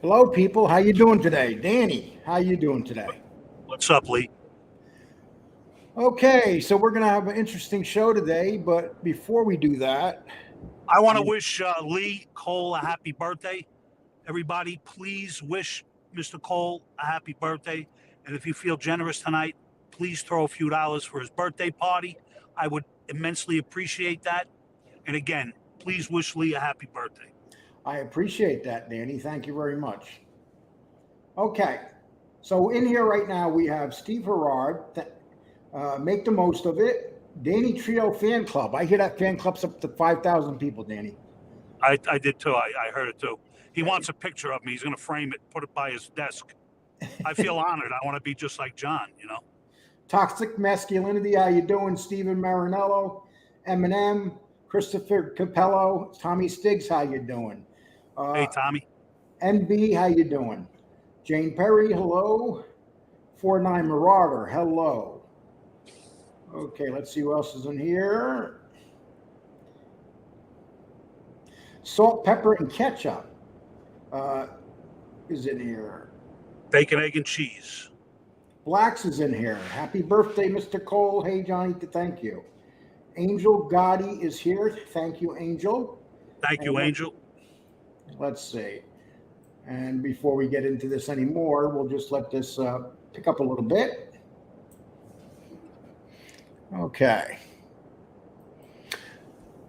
Hello, people. How you doing today? Danny, how you doing today? What's up, Lee? Okay, so we're going to have an interesting show today, but before we do that, I want to wish Lee Cole a happy birthday. Everybody, please wish Mr. Cole a happy birthday. And if you feel generous tonight, please throw a few dollars for his birthday party. I would immensely appreciate that. And again, please wish Lee a happy birthday. I appreciate that, Danny. Thank you very much. Okay, so in here right now we have Steve Herard, make the most of it. Danny Trio fan club. I hear that fan club's up to 5,000 people, Danny. I did too. I heard it too. He wants a picture of me. He's going to frame it, put it by his desk. I feel honored. I want to be just like John, you know. Toxic Masculinity. How you doing, Stephen Marinello, Eminem, Christopher Capello, Tommy Stiggs. How you doing? Hey, Tommy. MB. How you doing? Jane Perry. Hello. 49 Marauder. Hello. Okay, let's see who else is in here. Salt, pepper, and ketchup is in here. Bacon, egg, and cheese. Blacks is in here. Happy birthday, Mr. Cole. Hey, Johnny, thank you. Angel Gotti is here. Thank you, Angel. Thank you, Angel. Let's see. And before we get into this anymore, we'll just let this pick up a little bit. Okay.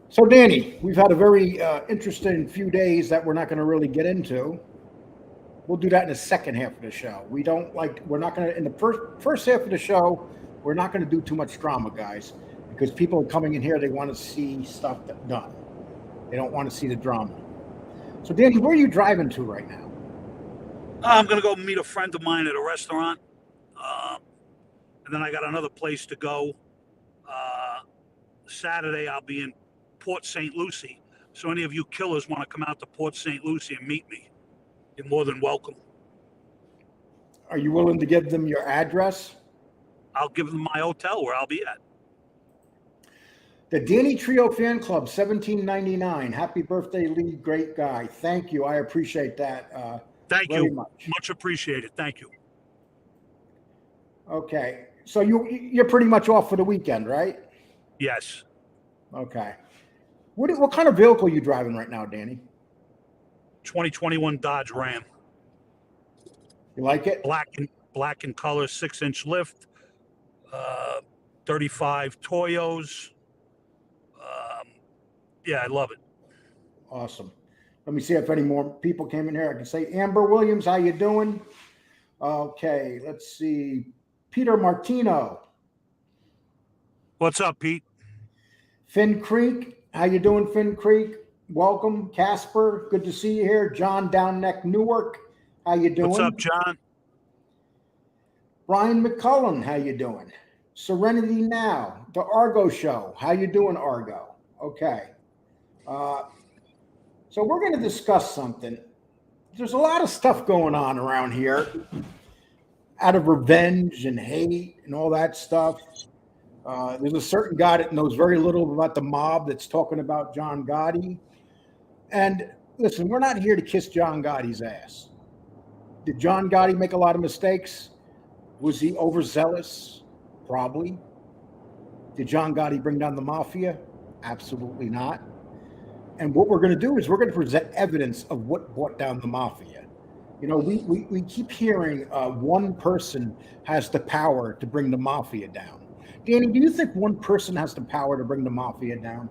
So, Danny, we've had a very interesting few days that we're not going to really get into. We'll do that in the second half of the show. We're not going to, in the first half of the show, we're not going to do too much drama, guys, because people are coming in here, they want to see stuff done. They don't want to see the drama. So, Danny, where are you driving to right now? I'm going to go meet a friend of mine at a restaurant. And then I got another place to go. Saturday, I'll be in Port St. Lucie. So any of you killers want to come out to Port St. Lucie and meet me, you're more than welcome. Are you willing to give them your address? I'll give them my hotel where I'll be at. The Danny Trio Fan Club, $17.99. Happy birthday, Lee. Great guy. Thank you. I appreciate that. Thank very you. Much appreciated. Thank you. Okay. So you're pretty much off for the weekend, right? Yes. Okay. What kind of vehicle are you driving right now, Danny? 2021 Dodge Ram. You like it? Black in color, 6-inch lift, 35 Toyos. Yeah, I love it. Awesome. Let me see if any more people came in here. I can say Amber Williams, how you doing? Okay, let's see. Peter Martino. What's up, Pete? Finn Creek, how you doing, Finn Creek? Welcome. Casper, good to see you here. John Downneck Newark, how you doing? What's up, John? Brian McCullen, how you doing? Serenity Now, the Argo Show, how you doing, Argo? Okay. So we're going to discuss something. There's a lot of stuff going on around here out of revenge and hate and all that stuff. There's a certain guy that knows very little about the mob that's talking about John Gotti. And listen, we're not here to kiss John Gotti's ass. Did John Gotti make a lot of mistakes? Was he overzealous? Probably. Did John Gotti bring down the mafia? Absolutely not. And what we're going to do is we're going to present evidence of what brought down the mafia. You know, we keep hearing one person has the power to bring the mafia down. Danny, do you think one person has the power to bring the mafia down?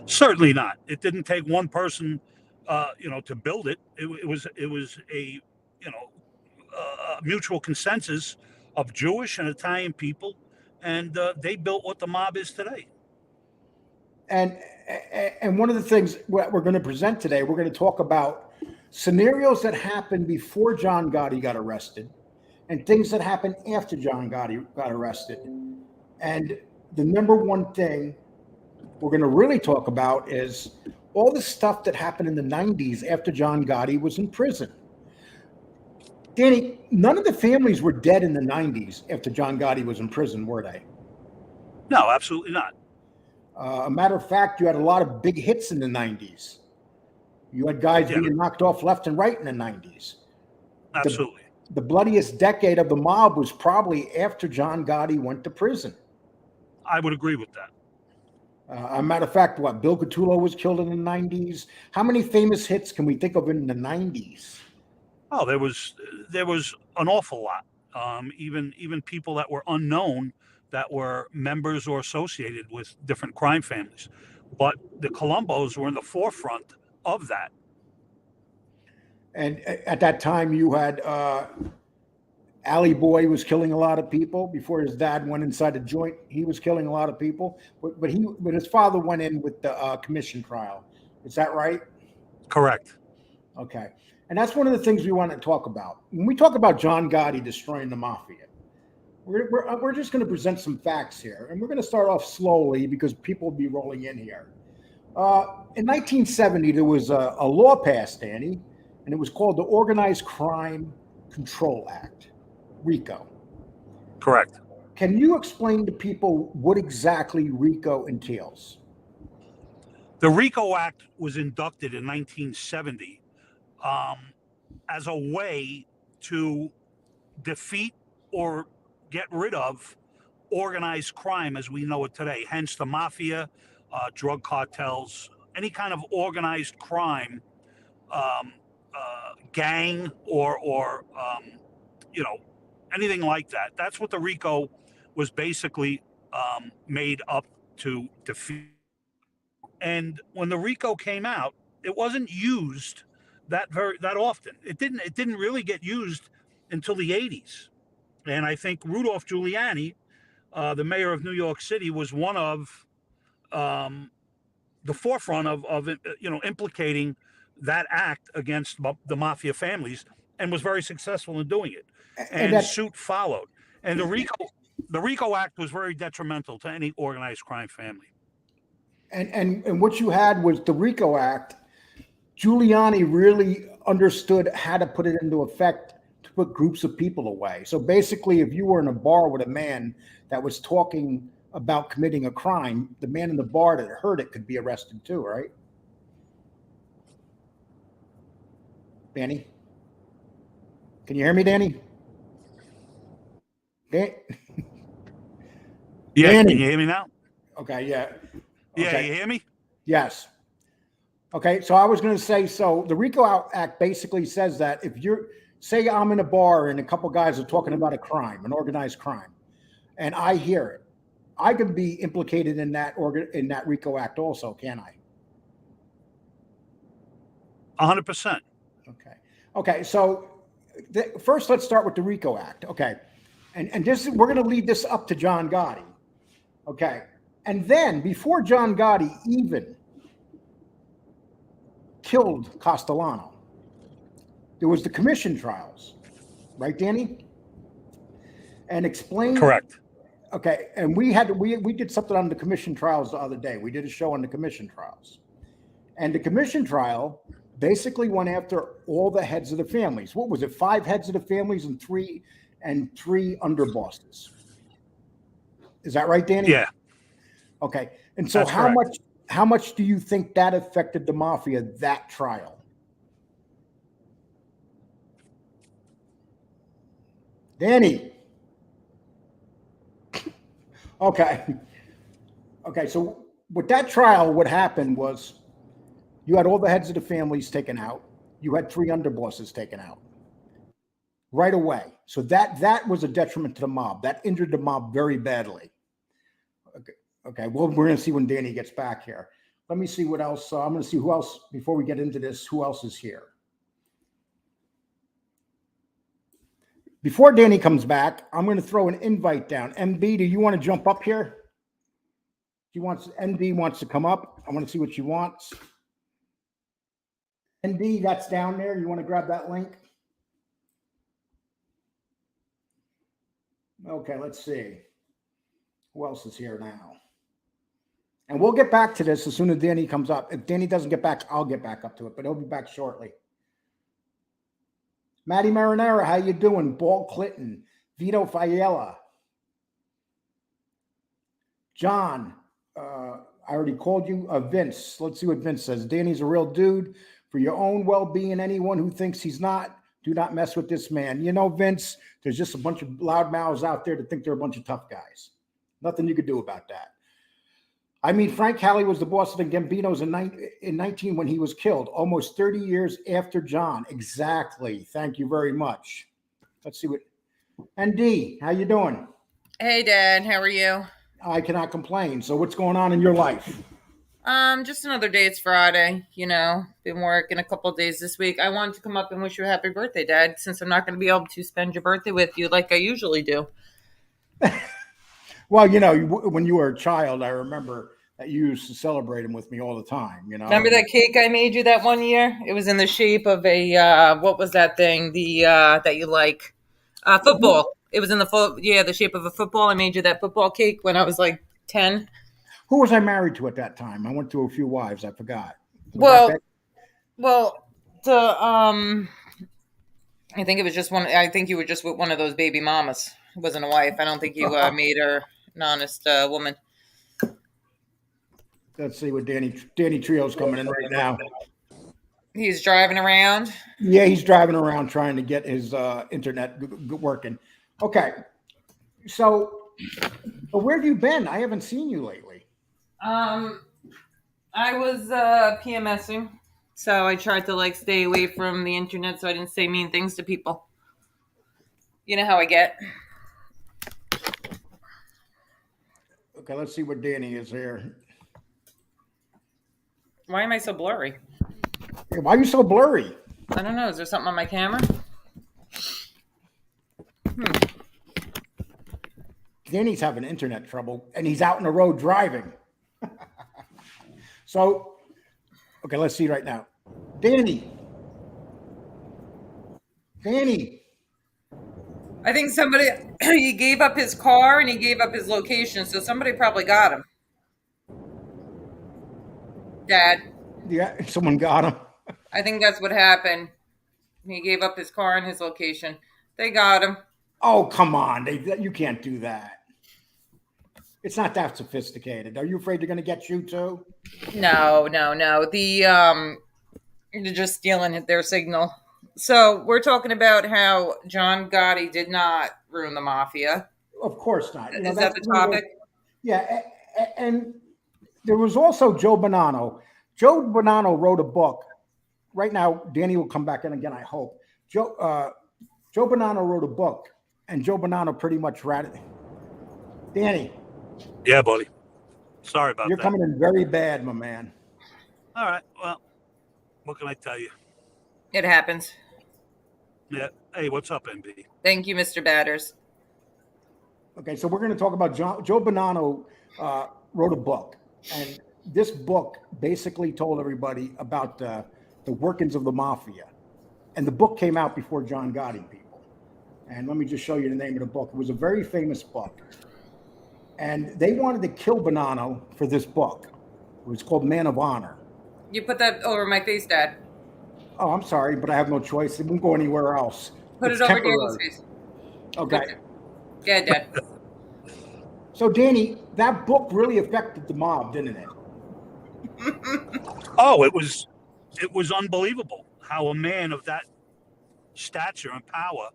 Certainly not. It didn't take one person, to build it. It was a, mutual consensus of Jewish and Italian people, and they built what the mob is today. And one of the things we're going to present today, we're going to talk about scenarios that happened before John Gotti got arrested and things that happened after John Gotti got arrested. And the number one thing we're going to really talk about is all the stuff that happened in the 90s after John Gotti was in prison. Danny, none of the families were dead in the 90s after John Gotti was in prison, were they? No, absolutely not. A matter of fact, you had a lot of big hits in the 90s. You had guys being knocked off left and right in the 90s. Absolutely. The bloodiest decade of the mob was probably after John Gotti went to prison. I would agree with that. A matter of fact, what, Bill Catullo was killed in the 90s? How many famous hits can we think of in the 90s? Oh, there was an awful lot. Even people that were unknown that were members or associated with different crime families. But the Colombos were in the forefront of that. And at that time, you had Alley Boy was killing a lot of people before his dad went inside the joint. He was killing a lot of people, but his father went in with the commission trial. Is that right? Correct. Okay. And that's one of the things we want to talk about. When we talk about John Gotti destroying the mafia, we're just going to present some facts here. And we're going to start off slowly because people will be rolling in here. In 1970, there was a law passed, Danny, and it was called the Organized Crime Control Act, RICO. Correct. Can you explain to people what exactly RICO entails? The RICO Act was inducted in 1970 as a way to defeat or get rid of organized crime as we know it today. Hence the mafia, drug cartels, any kind of organized crime, gang or anything like that. That's what the RICO was basically made up to defeat. And when the RICO came out, it wasn't used that often. It didn't really get used until the 80s. And I think Rudolph Giuliani, the mayor of New York City, was one of the forefront of implicating that act against the mafia families, and was very successful in doing it. And suit followed. And the RICO Act was very detrimental to any organized crime family. And what you had was the RICO Act. Giuliani really understood how to put it into effect to put groups of people away. So basically, if you were in a bar with a man that was talking about committing a crime, the man in the bar that heard it could be arrested too, right? Danny? Can you hear me, Danny? Yeah, Danny. Can you hear me now? Okay, yeah. Yeah, okay. You hear me? Yes. Okay, so I was going to say, so the RICO Act basically says that if you're, say I'm in a bar and a couple guys are talking about a crime, an organized crime, and I hear it, I could be implicated in that RICO Act also, can I? 100%. Okay. So first, let's start with the RICO Act. Okay, and this we're going to lead this up to John Gotti. Okay, and then before John Gotti even killed Castellano, there was the commission trials, right, Danny? And explain. Correct. Okay, and we did something on the commission trials the other day. We did a show on the commission trials, and the commission trial basically went after all the heads of the families. What was it? 5 heads of the families and three underbosses. Is that right, Danny? Yeah. Okay, and so That's how correct. how much do you think that affected the mafia, that trial? Danny. Okay. So with that trial, what happened was you had all the heads of the families taken out. You had 3 underbosses taken out right away. So that was a detriment to the mob. That injured the mob very badly. Okay. Well, we're going to see when Danny gets back here. Let me see what else. I'm going to see who else, before we get into this, who else is here. Before Danny comes back, I'm going to throw an invite down. MB, do you want to jump up here? NB wants to come up. I want to see what she wants. NB, that's down there. You want to grab that link? Okay, let's see. Who else is here now? And we'll get back to this as soon as Danny comes up. If Danny doesn't get back, I'll get back up to it, but he'll be back shortly. Matty Marinara, how you doing? Ball Clinton, Vito Fiella, John, I already called you. Vince, let's see what Vince says. Danny's a real dude. For your own well-being, anyone who thinks he's not Do not mess with this man. You know, Vince, there's just a bunch of loudmouths out there that think they're a bunch of tough guys. Nothing you could do about that. I mean, Frank Hallie was the boss of the Gambinos in 19 when he was killed, almost 30 years after John. Exactly. Thank you very much. Let's see what. And D, how you doing? Hey, Dad. How are you? I cannot complain. So what's going on in your life? Just another day. It's Friday. You know, been working a couple of days this week. I wanted to come up and wish you a happy birthday, Dad, since I'm not going to be able to spend your birthday with you like I usually do. Well, you know, when you were a child, I remember that you used to celebrate them with me all the time. You know, Remember that cake I made you that one year? It was in the shape of a what was that thing? The that you like football. It was in the shape of a football. I made you that football cake when I was like 10. Who was I married to at that time? I went through a few wives. I forgot. Well, I think it was just one. I think you were just with one of those baby mamas. It wasn't a wife. I don't think you made her an honest woman. Let's see what Danny Trio's coming in right now. He's driving around. Yeah, he's driving around trying to get his internet working. Okay, so where have you been? I haven't seen you lately. I was PMSing, so I tried to stay away from the internet so I didn't say mean things to people. You know how I get. Okay, let's see what Danny is here. Why am I so blurry? Hey, why are you so blurry? I don't know. Is there something on my camera? Danny's having internet trouble, and he's out on the road driving. So, okay, let's see right now. Danny. I think somebody, he gave up his car and he gave up his location, so somebody probably got him. Dad. Yeah, someone got him. I think that's what happened. He gave up his car and his location. They got him. Oh, come on. You can't do that. It's not that sophisticated. Are you afraid they're going to get you too? No. They're just stealing their signal. So we're talking about how John Gotti did not ruin the mafia. Of course not. Is that the topic? Yeah, and there was also Joe Bonanno. Joe Bonanno wrote a book. Right now, Danny will come back in again, I hope. Joe Bonanno wrote a book, and Joe Bonanno pretty much ratted. Danny. Yeah, buddy. Sorry about that. You're coming in very bad, my man. All right. Well, what can I tell you? It happens. Yeah. Hey, what's up, NB? Thank you, Mr. Batters. Okay, so we're going to talk about Joe Bonanno wrote a book, and this book basically told everybody about the workings of the mafia. And the book came out before John Gotti, people. And let me just show you the name of the book. It was a very famous book. And they wanted to kill Bonanno for this book. It was called Man of Honor. You put that over my face, Dad. Oh, I'm sorry, but I have no choice. It won't go anywhere else. Put it over Danny's face. Okay. Yeah, Dad. So, Danny, that book really affected the mob, didn't it? Oh, it was unbelievable how a man of that stature and power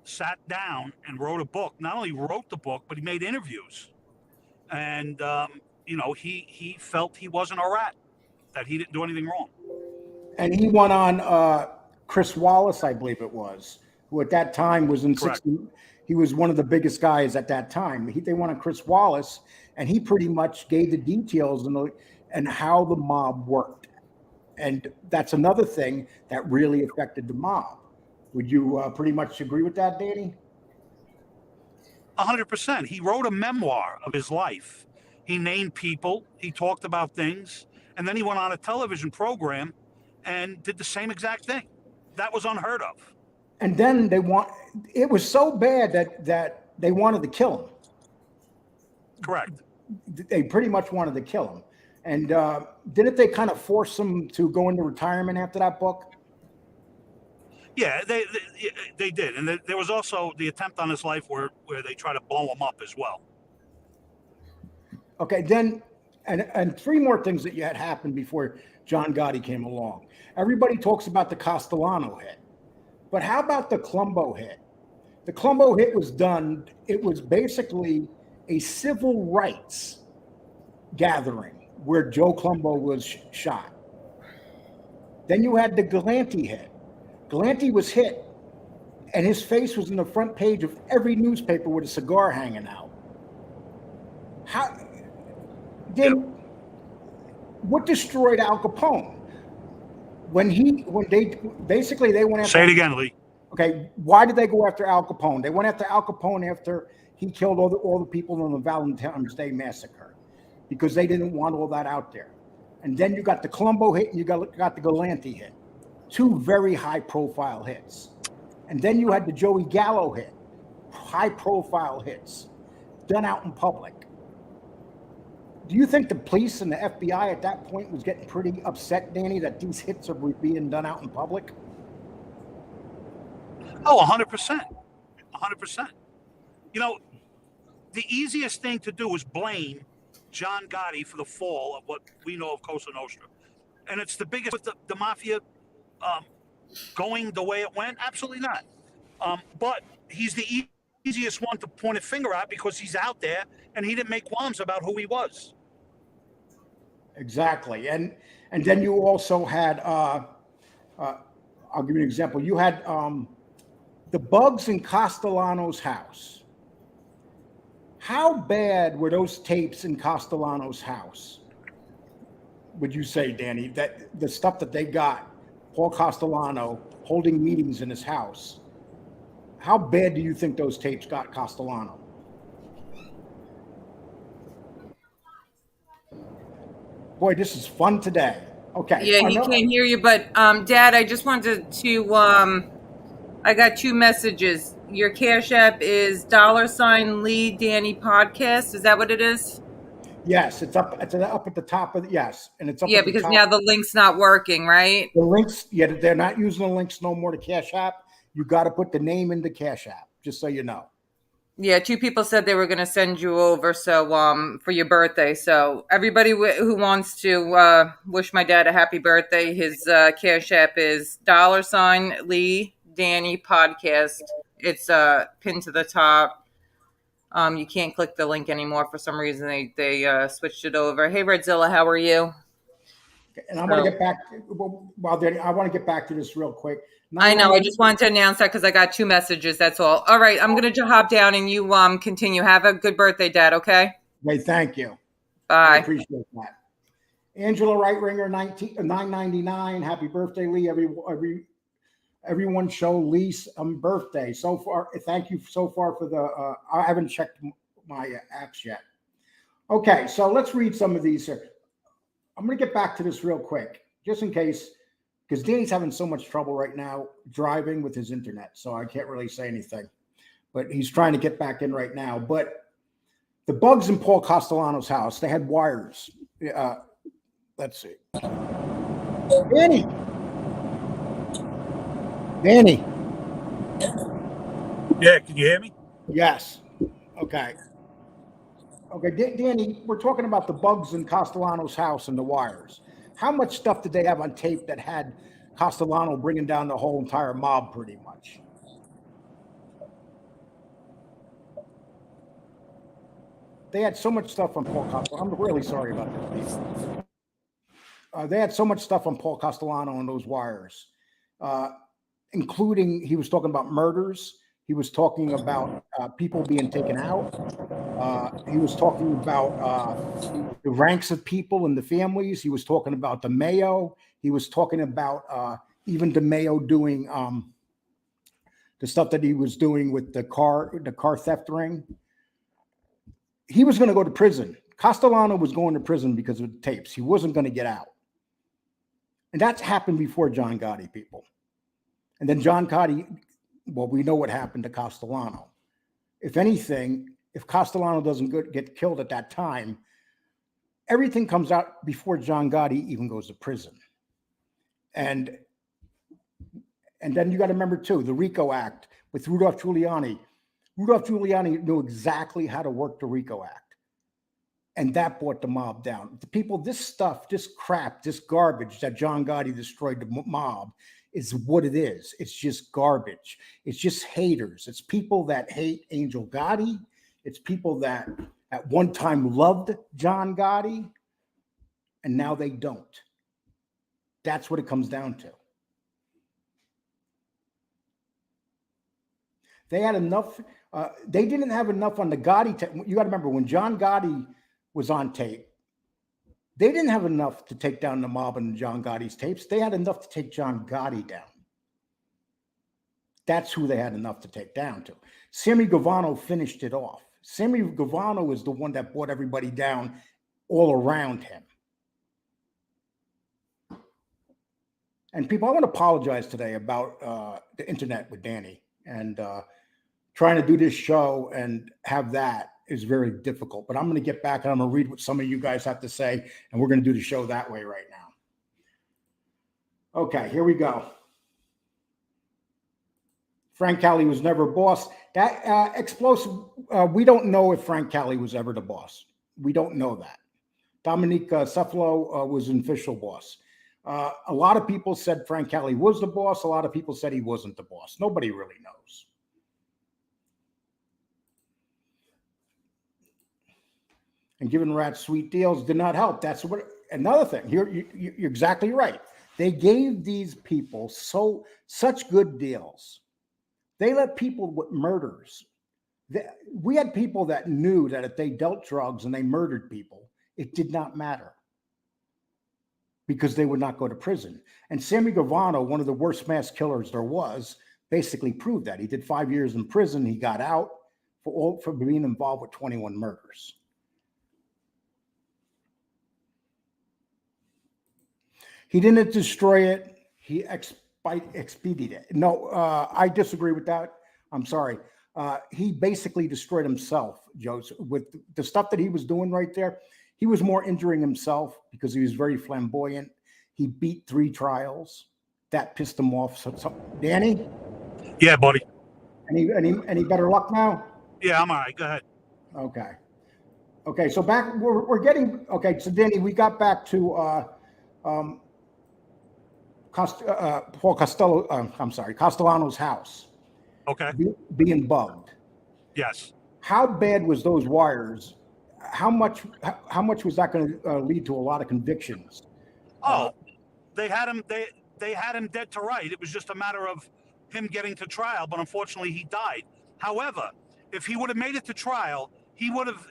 sat down and wrote a book. Not only wrote the book, but he made interviews. And, he felt he wasn't a rat, that he didn't do anything wrong. And he went on Chris Wallace, I believe it was, who at that time was in 60. He was one of the biggest guys at that time. They went on Chris Wallace, and he pretty much gave the details and how the mob worked. And that's another thing that really affected the mob. Would you pretty much agree with that, Danny? 100%. He wrote a memoir of his life. He named people. He talked about things. And then he went on a television program and did the same exact thing. That was unheard of. And then it was so bad that they wanted to kill him. Correct. They pretty much wanted to kill him. And didn't they kind of force him to go into retirement after that book? Yeah, they did. And there was also the attempt on his life where they try to blow him up as well. Okay, then, and three more things that you had happened before John Gotti came along. Everybody talks about the Castellano hit. But how about the Colombo hit? The Colombo hit was done. It was basically a civil rights gathering where Joe Colombo was shot. Then you had the Galante hit. Galante was hit, and his face was in the front page of every newspaper with a cigar hanging out. How? Then, what destroyed Al Capone? When they went after. Say it again, Lee. Okay, why did they go after Al Capone? They went after Al Capone after he killed all the people in the Valentine's Day massacre, because they didn't want all that out there. And then you got the Colombo hit and you got the Galante hit, two very high-profile hits. And then you had the Joey Gallo hit, high-profile hits, done out in public. Do you think the police and the FBI at that point was getting pretty upset, Danny, that these hits are being done out in public? Oh, 100%. 100%. You know, the easiest thing to do is blame John Gotti for the fall of what we know of Cosa Nostra. And it's the biggest with the mafia going the way it went? Absolutely not. But he's the easiest one to point a finger at because he's out there and he didn't make qualms about who he was. Exactly. And then you also had, I'll give you an example. You had the bugs in Castellano's house. How bad were those tapes in Castellano's house? Would you say, Danny, that the stuff that they got, Paul Castellano holding meetings in his house, how bad do you think those tapes got Castellano? Boy, this is fun today. Okay. Yeah, he can't hear you, but Dad, I just wanted to I got two messages. Your Cash App is $leedannypodcast. Is that what it is? Yes, it's up at the top of yes, and it's up. Yeah, because now the link's not working, right? The links, yeah, they're not using the links no more to Cash App. You got to put the name into Cash App, just so you know. Yeah, two people said they were going to send you over, so for your birthday. So everybody who wants to wish my dad a happy birthday, his Cash App is $leedannypodcast. It's pinned to the top. You can't click the link anymore for some reason. They switched it over. Hey, Redzilla, how are you? And I want to get back. I want to get back to this real quick. I know. I just wanted to announce that because I got two messages. That's all. All right, I'm going to hop down and you continue. Have a good birthday, Dad. Okay. Hey, thank you. Bye. I appreciate that. Angela Rightringer, 999. Happy birthday, Lee. Everyone show Lee some birthday so far. Thank you so far for the. I haven't checked my apps yet. Okay, so let's read some of these here. I'm going to get back to this real quick, just in case, because Danny's having so much trouble right now driving with his internet, so I can't really say anything. But he's trying to get back in right now. But the bugs in Paul Castellano's house, they had wires. Let's see. Danny. Yeah, can you hear me? Yes. Okay. Okay, Danny, we're talking about the bugs in Castellano's house and the wires. How much stuff did they have on tape that had Castellano bringing down the whole entire mob pretty much? They had so much stuff on Paul Castellano. I'm really sorry about this. They had so much stuff on Paul Castellano and those wires, including he was talking about murders. He was talking about people being taken out. He was talking about the ranks of people and the families. He was talking about the Mayo. He was talking about even the Mayo doing the stuff that he was doing with the car theft ring. He was going to go to prison. Castellano was going to prison because of the tapes. He wasn't going to get out. And that's happened before John Gotti, people. And then John Gotti, well, we know what happened to Castellano. If anything, if Castellano doesn't get killed at that time, everything comes out before John Gotti even goes to prison. And then you got to remember, too, the RICO Act with Rudolph Giuliani. Rudolph Giuliani knew exactly how to work the RICO Act. And that brought the mob down. The people, this stuff, this crap, this garbage that John Gotti destroyed the mob, is what it is. It's just garbage. It's just haters. It's people that hate Angel Gotti. It's people that at one time loved John Gotti, and now they don't. That's what it comes down to. They had enough. They didn't have enough on the Gotti tape. You got to remember, when John Gotti was on tape, they didn't have enough to take down the mob and John Gotti's tapes. They had enough to take John Gotti down. That's who they had enough to take down to. Sammy Guevara finished it off. Sammy Guevara was the one that brought everybody down all around him. And people, I want to apologize today about the internet with Danny, and trying to do this show and have that is very difficult. But I'm going to get back and I'm going to read what some of you guys have to say, and we're going to do the show that way right now. Okay, here we go. Frank Cali was never boss. That explosive, we don't know if Frank Cali was ever the boss. We don't know that. Dominique Cephalo was an official boss. A lot of people said Frank Cali was the boss. A lot of people said he wasn't the boss. Nobody really knows. And giving rats sweet deals did not help. That's what another thing. You're exactly right. They gave these people such good deals. They let people with murders. We had people that knew that if they dealt drugs and they murdered people, it did not matter, because they would not go to prison. And Sammy Guevara, one of the worst mass killers there was, basically proved that. He did 5 years in prison. He got out for being involved with 21 murders. He didn't destroy it. He expedited it. No, I disagree with that. I'm sorry. He basically destroyed himself, Joe. With the stuff that he was doing right there, he was more injuring himself because he was very flamboyant. He beat 3 trials. That pissed him off. So Danny? Yeah, buddy. Any better luck now? Yeah, I'm all right. Go ahead. Okay. So back, we're getting, okay. So Danny, we got back to Paul Castellano's house. Okay. Being bugged. Yes. How bad was those wires? How much was that going to lead to a lot of convictions? They had him. They had him dead to right. It was just a matter of him getting to trial, but unfortunately he died. However, if he would have made it to trial, he would have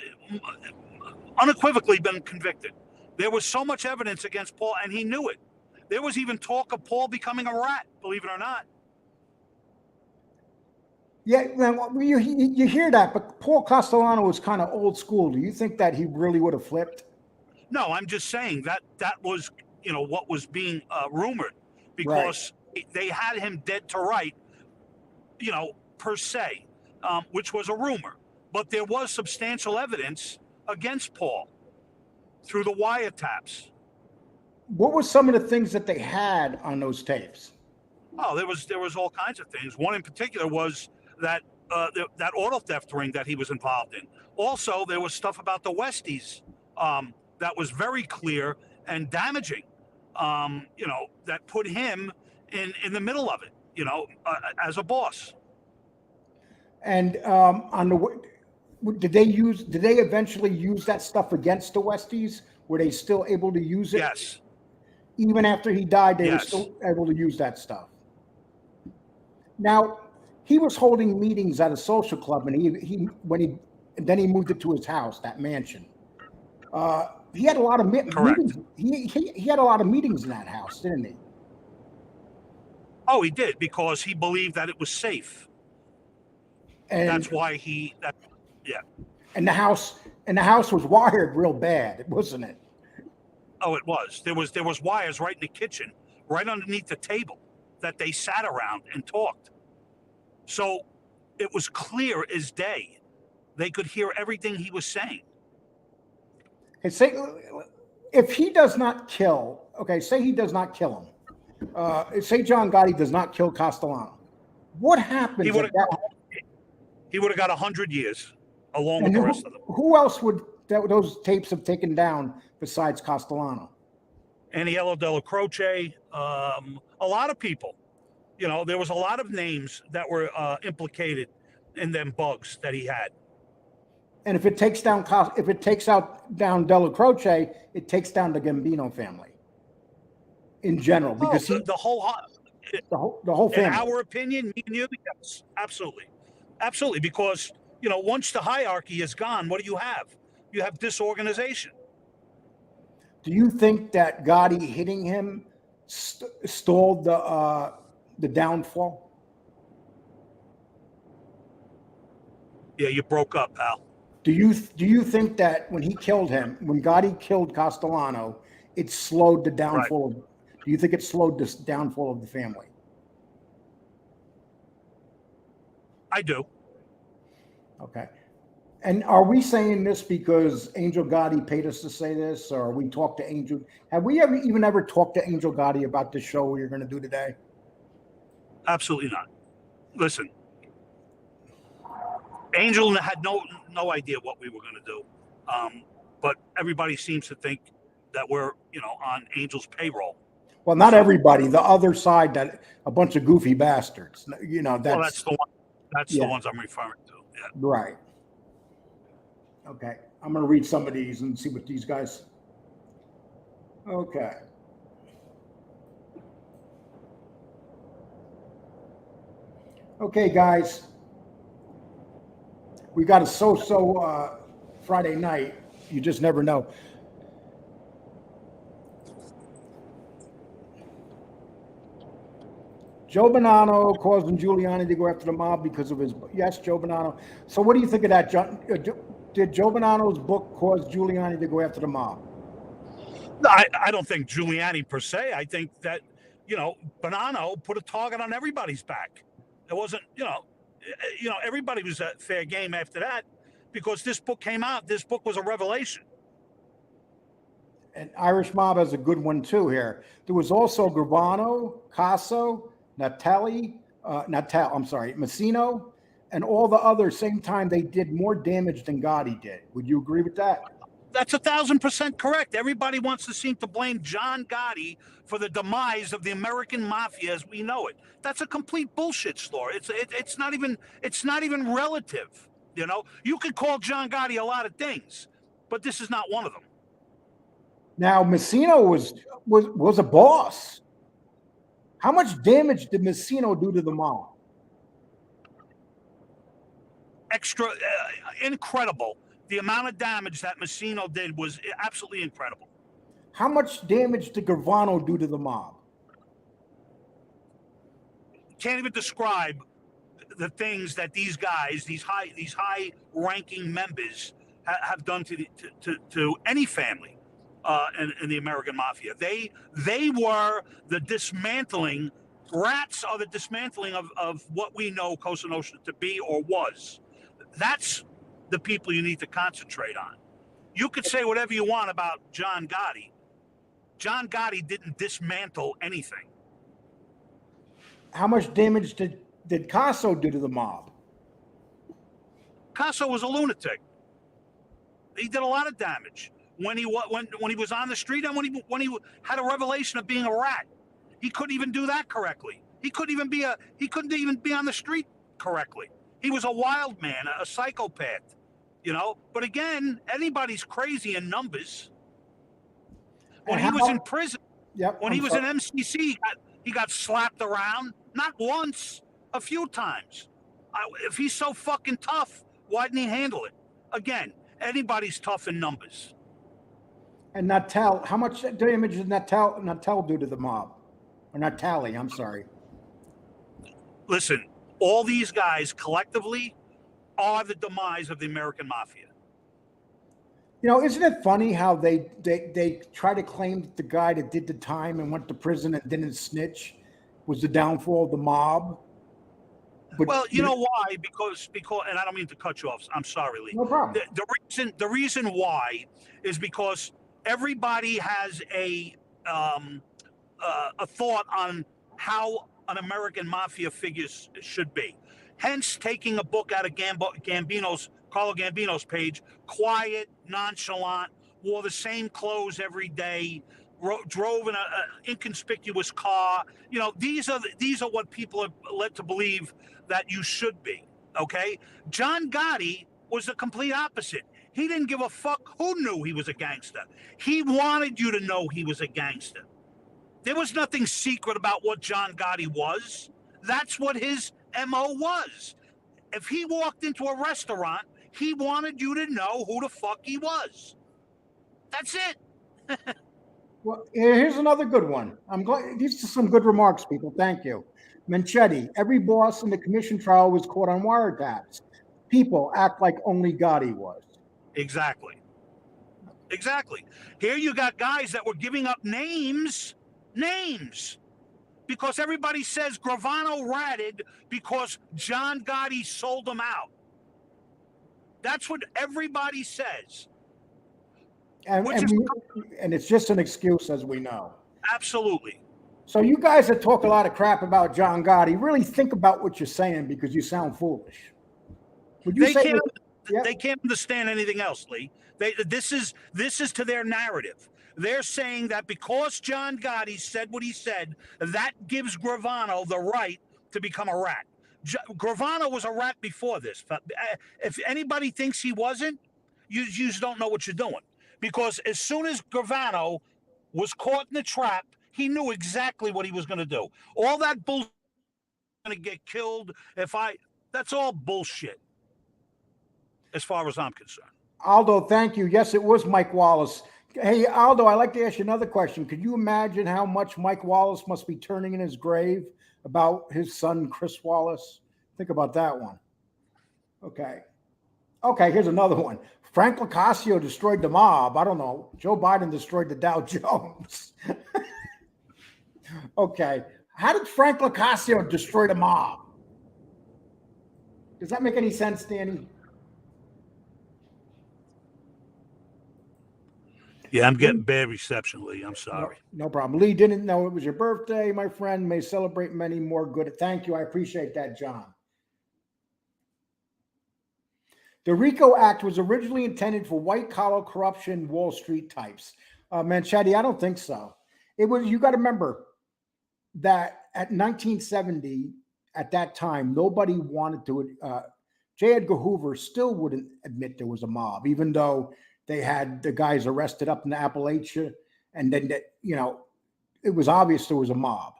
unequivocally been convicted. There was so much evidence against Paul, and he knew it. There was even talk of Paul becoming a rat, believe it or not. Yeah, you hear that, but Paul Castellano was kind of old school. Do you think that he really would have flipped? No, I'm just saying that was, what was being rumored, because they had him dead to right, per se, which was a rumor. But there was substantial evidence against Paul through the wiretaps. What were some of the things that they had on those tapes? Oh, there was all kinds of things. One in particular was that auto theft ring that he was involved in. Also, there was stuff about the Westies that was very clear and damaging. That put him in the middle of it. As a boss. And did they eventually use that stuff against the Westies? Were they still able to use it? Yes. Even after he died, they were still able to use that stuff. Now, he was holding meetings at a social club, and then he moved it to his house, that mansion. He had a lot of meetings. He had a lot of meetings in that house, didn't he? Oh, he did, because he believed that it was safe. And that's why And the house was wired real bad, wasn't it? Oh, it was. There was wires right in the kitchen, right underneath the table that they sat around and talked. So it was clear as day. They could hear everything he was saying. Okay, say if he does not kill, say he does not kill him. Say John Gotti does not kill Castellano. What happens? He would have got 100 years along with the rest of them. Who else would those tapes have taken down besides Castellano? Aniello Della Croce, a lot of people. You know, there was a lot of names that were implicated in them bugs that he had. And if it takes down down Della Croce, it takes down the Gambino family in general because the whole family. in our opinion, me and you, yes, absolutely, absolutely. Because you know, once the hierarchy is gone, what do you have? You have disorganization. Do you think that Gotti hitting him stalled the downfall? Yeah, you broke up, pal. Do you think that when Gotti killed Castellano, it slowed the downfall? Right. Do you think it slowed the downfall of the family? I do. Okay. And are we saying this because Angel Gotti paid us to say this, or we talked to Angel? Have we ever talked to Angel Gotti about this show you're going to do today? Absolutely not. Listen, Angel had no idea what we were going to do, but everybody seems to think that we're on Angel's payroll. Well, not everybody. The other side, that a bunch of goofy bastards. That's the one. That's the ones I'm referring to. Yeah. Right. Okay. I'm going to read some of these and see what these guys. Okay. Okay, guys. We got a so-so Friday night. You just never know. Joe Bonanno causing Giuliani to go after the mob because of his. Yes, Joe Bonanno. So what do you think of that, John? Did Joe Bonanno's book cause Giuliani to go after the mob? No, I don't think Giuliani per se. I think that, Bonanno put a target on everybody's back. It wasn't, everybody was at fair game after that because this book came out. This book was a revelation. And Irish Mob has a good one too here. There was also Gravano, Casso, Massino, and all the others. Same time, they did more damage than Gotti did. Would you agree with that? That's 1,000% correct. Everybody wants to seem to blame John Gotti for the demise of the American mafia as we know it. That's a complete bullshit story. It's not even relative. You could call John Gotti a lot of things, but this is not one of them. Now, Massino was a boss. How much damage did Massino do to the mob? Incredible. The amount of damage that Massino did was absolutely incredible. How much damage did Gravano do to the mob? Can't even describe the things that these guys, these high-ranking members, have done to any family in the American mafia. They were the dismantling. Rats are the dismantling of what we know Cosa Nostra to be or was. That's the people you need to concentrate on. You could say whatever you want about John Gotti. John Gotti didn't dismantle anything. How much damage did Casso do to the mob? Casso was a lunatic. He did a lot of damage when he was on the street and when he had a revelation of being a rat. He couldn't even do that correctly. He couldn't even be on the street correctly. He was a wild man, a psychopath, But again, anybody's crazy in numbers. When he was in prison, when he was in MCC, he got slapped around, not once, a few times. If he's so fucking tough, why didn't he handle it? Again, anybody's tough in numbers. And Natal, how much damage did Natal do to the mob? Or Natali, I'm sorry. Listen, all these guys collectively are the demise of the American mafia. Isn't it funny how they try to claim that the guy that did the time and went to prison and didn't snitch was the downfall of the mob? But, well, you know why? Because, and I don't mean to cut you off. I'm sorry, Lee. No problem. The reason why is because everybody has a thought on how an American mafia figure should be. Hence, taking a book out of Carlo Gambino's page, quiet, nonchalant, wore the same clothes every day, drove in a inconspicuous car. You know, these are what people are led to believe that you should be. Okay, John Gotti was the complete opposite. He didn't give a fuck who knew he was a gangster. He wanted you to know he was a gangster. There was nothing secret about what John Gotti was. That's what his MO was. If he walked into a restaurant, he wanted you to know who the fuck he was. That's it. Well, here's another good one. I'm glad these are some good remarks, people. Thank you. Manchetti, every boss in the commission trial was caught on wiretaps. People act like only Gotti was. Exactly. Here you got guys that were giving up names, because everybody says Gravano ratted because John Gotti sold them out. That's what everybody says. And it's just an excuse, as we know. Absolutely. So you guys that talk a lot of crap about John Gotti, really think about what you're saying because you sound foolish. Would you they can't understand anything else, Lee. This is to their narrative. They're saying that because John Gotti said what he said, that gives Gravano the right to become a rat. Gravano was a rat before this. If anybody thinks he wasn't, you just don't know what you're doing. Because as soon as Gravano was caught in the trap, he knew exactly what he was going to do. All that bullshit, going to get killed. That's all bullshit, as far as I'm concerned. Aldo, thank you. Yes, it was Mike Wallace. Hey, Aldo, I'd like to ask you another question. Could you imagine how much Mike Wallace must be turning in his grave about his son, Chris Wallace? Think about that one. Okay, here's another one. Frank Locascio destroyed the mob. I don't know. Joe Biden destroyed the Dow Jones. Okay. How did Frank Locascio destroy the mob? Does that make any sense, Danny? Yeah, I'm getting bad reception, Lee. I'm sorry. No problem. Lee didn't know it was your birthday, my friend. May celebrate many more good. Thank you. I appreciate that, John. The RICO Act was originally intended for white-collar corruption, Wall Street types. Manchetti, I don't think so. It was. You got to remember that at 1970, at that time, nobody wanted to. J. Edgar Hoover still wouldn't admit there was a mob, even though they had the guys arrested up in Appalachia, and then it was obvious there was a mob.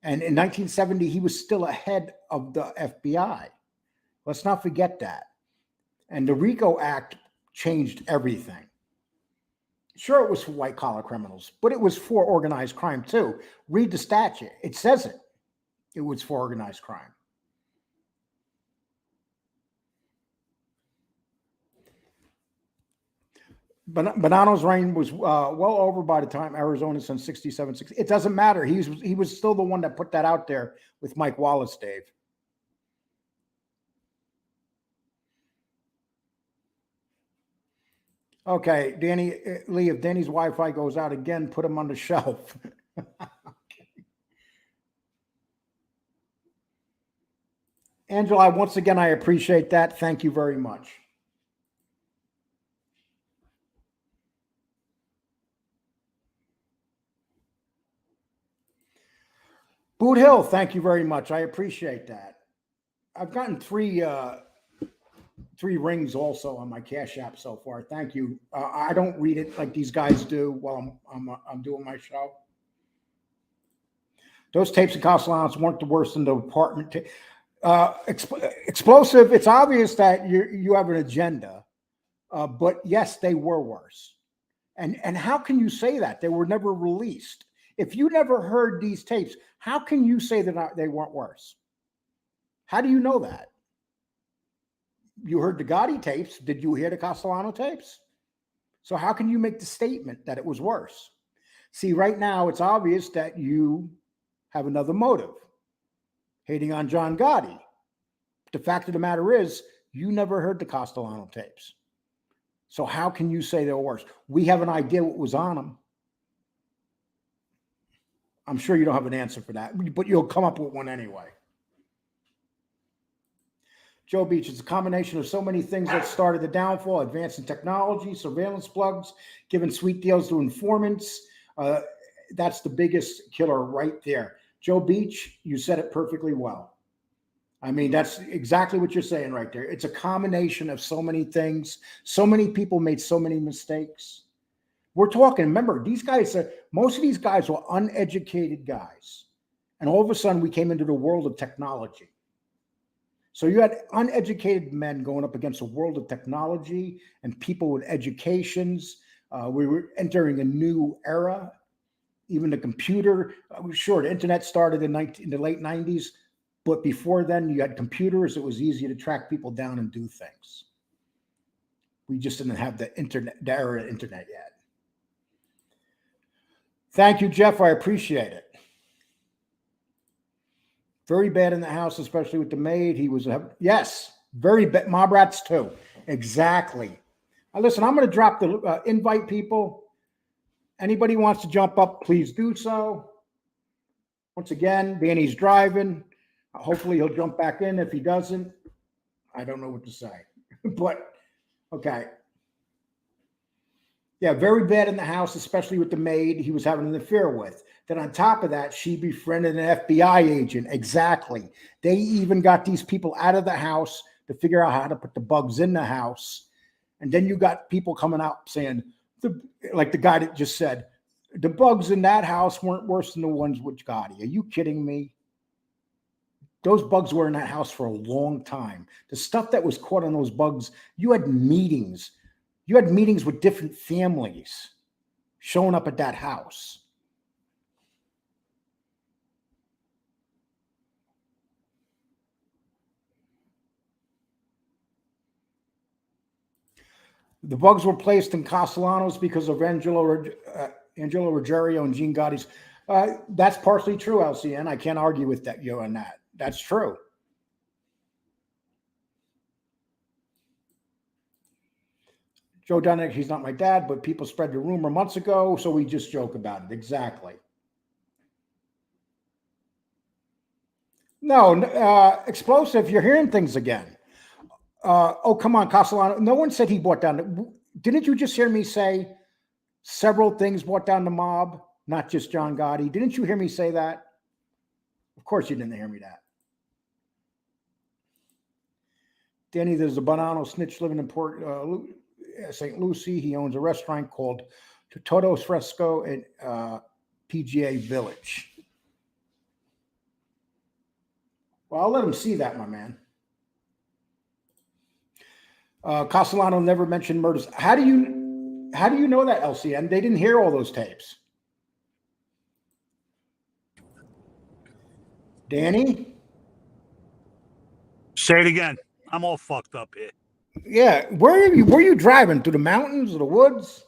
And in 1970, he was still ahead of the FBI. Let's not forget that. And the RICO Act changed everything. Sure, it was for white-collar criminals, but it was for organized crime too. Read the statute. It says it. It was for organized crime. Bonanno's reign was well over by the time Arizona's in 67, 60. It doesn't matter. He was still the one that put that out there with Mike Wallace, Dave. Okay, Danny, Lee, if Danny's Wi-Fi goes out again, put him on the shelf. Okay. Angela, once again, I appreciate that. Thank you very much. Boot Hill, thank you very much. I appreciate that. I've gotten three rings also on my Cash App so far. Thank you. I don't read it like these guys do while I'm doing my show. Those tapes of Castellanos weren't the worst in the apartment. Explosive. It's obvious that you have an agenda, but yes, they were worse. And how can you say that? They were never released. If you never heard these tapes, how can you say that they weren't worse? How do you know that? You heard the Gotti tapes. Did you hear the Castellano tapes? So how can you make the statement that it was worse? See, right now, it's obvious that you have another motive, hating on John Gotti. The fact of the matter is, you never heard the Castellano tapes. So how can you say they were worse? We have an idea what was on them. I'm sure you don't have an answer for that, but you'll come up with one anyway. Joe Beach, it's a combination of so many things that started the downfall: advancing technology, surveillance plugs, giving sweet deals to informants, That's the biggest killer right there. Joe Beach, you said it perfectly well. I mean, that's exactly what you're saying right there. It's a combination of so many things. So many people made so many mistakes. We're talking, remember, these guys, most of these guys were uneducated guys. And all of a sudden, we came into the world of technology. So you had uneducated men going up against a world of technology and people with educations. We were entering a new era. Even the computer, sure, the internet started in the late 90s. But before then, you had computers. It was easy to track people down and do things. We just didn't have the era of internet yet. Thank you, Jeff. I appreciate it. Very bad in the house, especially with the maid. He was, yes, very bad. Mob rats too. Exactly. Now, listen, I'm going to drop the invite people. Anybody wants to jump up, please do so. Once again, Danny's driving. Hopefully he'll jump back in. If he doesn't, I don't know what to say. But, okay. Yeah, very bad in the house, especially with the maid he was having an affair with. Then on top of that, she befriended an FBI agent. Exactly. They even got these people out of the house to figure out how to put the bugs in the house. And then you got people coming out saying, like the guy that just said, the bugs in that house weren't worse than the ones with Gotti. Are you kidding me? Those bugs were in that house for a long time. The stuff that was caught on those bugs, you had meetings. You had meetings with different families showing up at that house. The bugs were placed in Castellanos because of Angelo Ruggiero and Gene Gotti's. That's partially true, LCN. I can't argue with that, you on that. That's true. Joe Dunnick, he's not my dad, but people spread the rumor months ago, so we just joke about it. Exactly. No, explosive, you're hearing things again. Oh, come on, Castellano. No one said he brought down. Didn't you just hear me say several things brought down the mob, not just John Gotti? Didn't you hear me say that? Of course you didn't hear me that. Danny, there's a Bonanno snitch living in St. Lucie. He owns a restaurant called Toto's Fresco in PGA Village. Well, I'll let him see that, my man. Castellano never mentioned murders. How do you know that, LCN? They didn't hear all those tapes. Danny? Say it again. I'm all fucked up here. Yeah. Where are you? Were you driving? Through the mountains or the woods?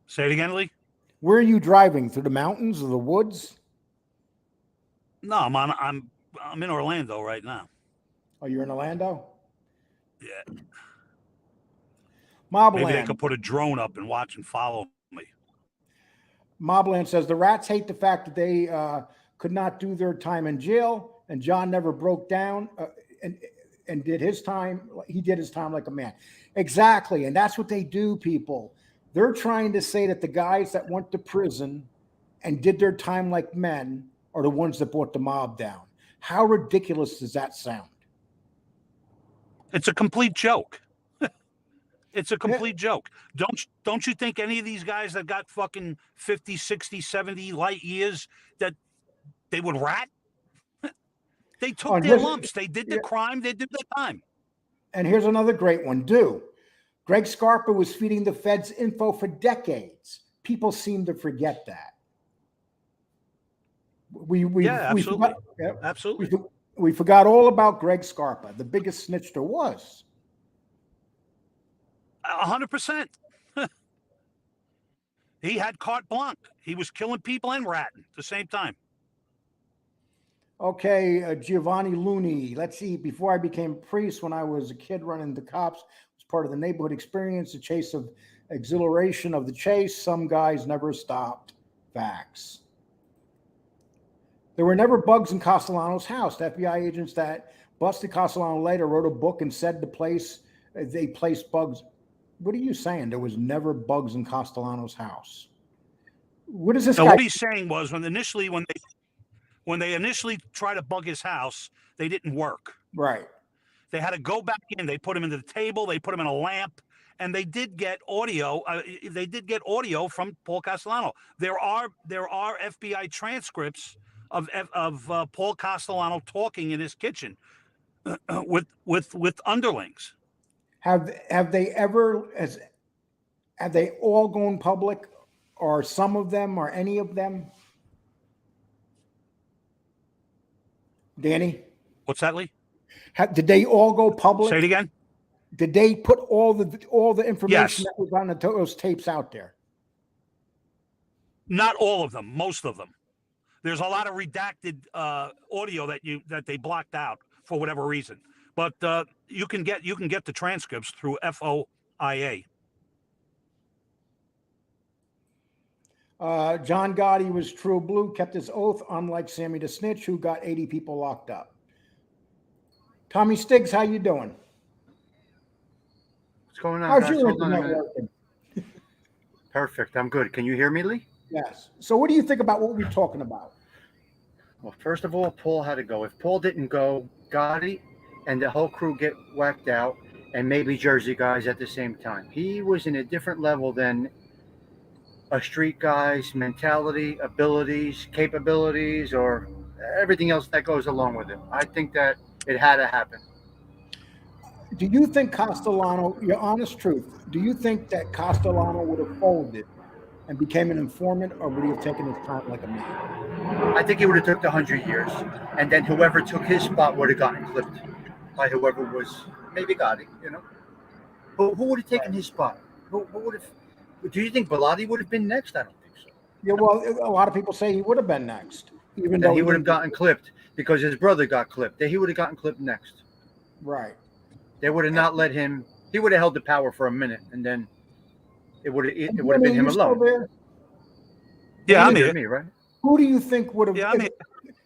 Say it again, Lee. Where are you driving? Through the mountains or the woods? No, I'm in Orlando right now. Oh, you're in Orlando? Yeah. Mobland. Maybe they could put a drone up and watch and follow me. Mobland says the rats hate the fact that they could not do their time in jail, and John never broke down and did his time. He did his time like a man. Exactly, and that's what they do, people. They're trying to say that the guys that went to prison and did their time like men are the ones that brought the mob down. How ridiculous does that sound? It's a complete joke. It's a complete joke. Don't you think any of these guys that got fucking 50, 60, 70 light years that they would rat? They took their lumps. They did the crime. They did their time. And here's another great one, Greg Scarpa was feeding the feds info for decades. People seem to forget that. Absolutely. Absolutely. We forgot all about Greg Scarpa, the biggest snitch there was. 100%. He had carte blanche. He was killing people and ratting at the same time. Okay, Giovanni Looney. Let's see. Before I became a priest, when I was a kid running the cops, was part of the neighborhood experience, the chase of exhilaration of the chase. Some guys never stopped. Facts. There were never bugs in Castellano's house. The FBI agents that busted Castellano later wrote a book and said they placed bugs What are you saying? There was never bugs in Castellano's house. What is this Now, guy? what he's saying was when they initially tried to bug his house, they didn't work. Right. They had to go back in. They put him into the table. They put him in a lamp, and they did get audio. They did get audio from Paul Castellano. There are FBI transcripts of Paul Castellano talking in his kitchen with underlings. Have they ever have they all gone public, or some of them, or any of them? Danny, What's that, Lee? did they all go public? Say it again. Did they put all the information Yes. that was on those tapes out there? Not all of them. Most of them. There's a lot of redacted audio that they blocked out for whatever reason. But you can get the transcripts through FOIA. John Gotti was true blue, kept his oath, unlike Sammy the Snitch, who got 80 people locked up. Tommy Stiggs, how you doing? What's going on, How's guys? your Hold on a internet minute. working? Perfect. I'm good. Can you hear me, Lee? Yes. So what do you think about what we're talking about? Well, first of all, Paul had to go. If Paul didn't go, Gotti and the whole crew get whacked out, and maybe Jersey guys at the same time. He was in a different level than a street guy's mentality, abilities, capabilities, or everything else that goes along with it. I think that it had to happen. Do you think Castellano, your honest truth, do you think that Castellano would have folded and became an informant, or would he have taken his time like a man? I think he would have took the 100 years, and then whoever took his spot would have gotten clipped by whoever was, maybe Gotti, you know. Who would have taken his spot? Who would have? Do you think Bilotti would have been next? I don't think so. Yeah, well, a lot of people say he would have been next, even Then though he would have didn't- gotten clipped because his brother got clipped. Then he would have gotten clipped next. Right. They would have not let him. He would have held the power for a minute, and then it would have And would have been Danny, him you still alone. there? Yeah, I'm Neither here. me, right? Who do you think would have? Yeah, I'm here.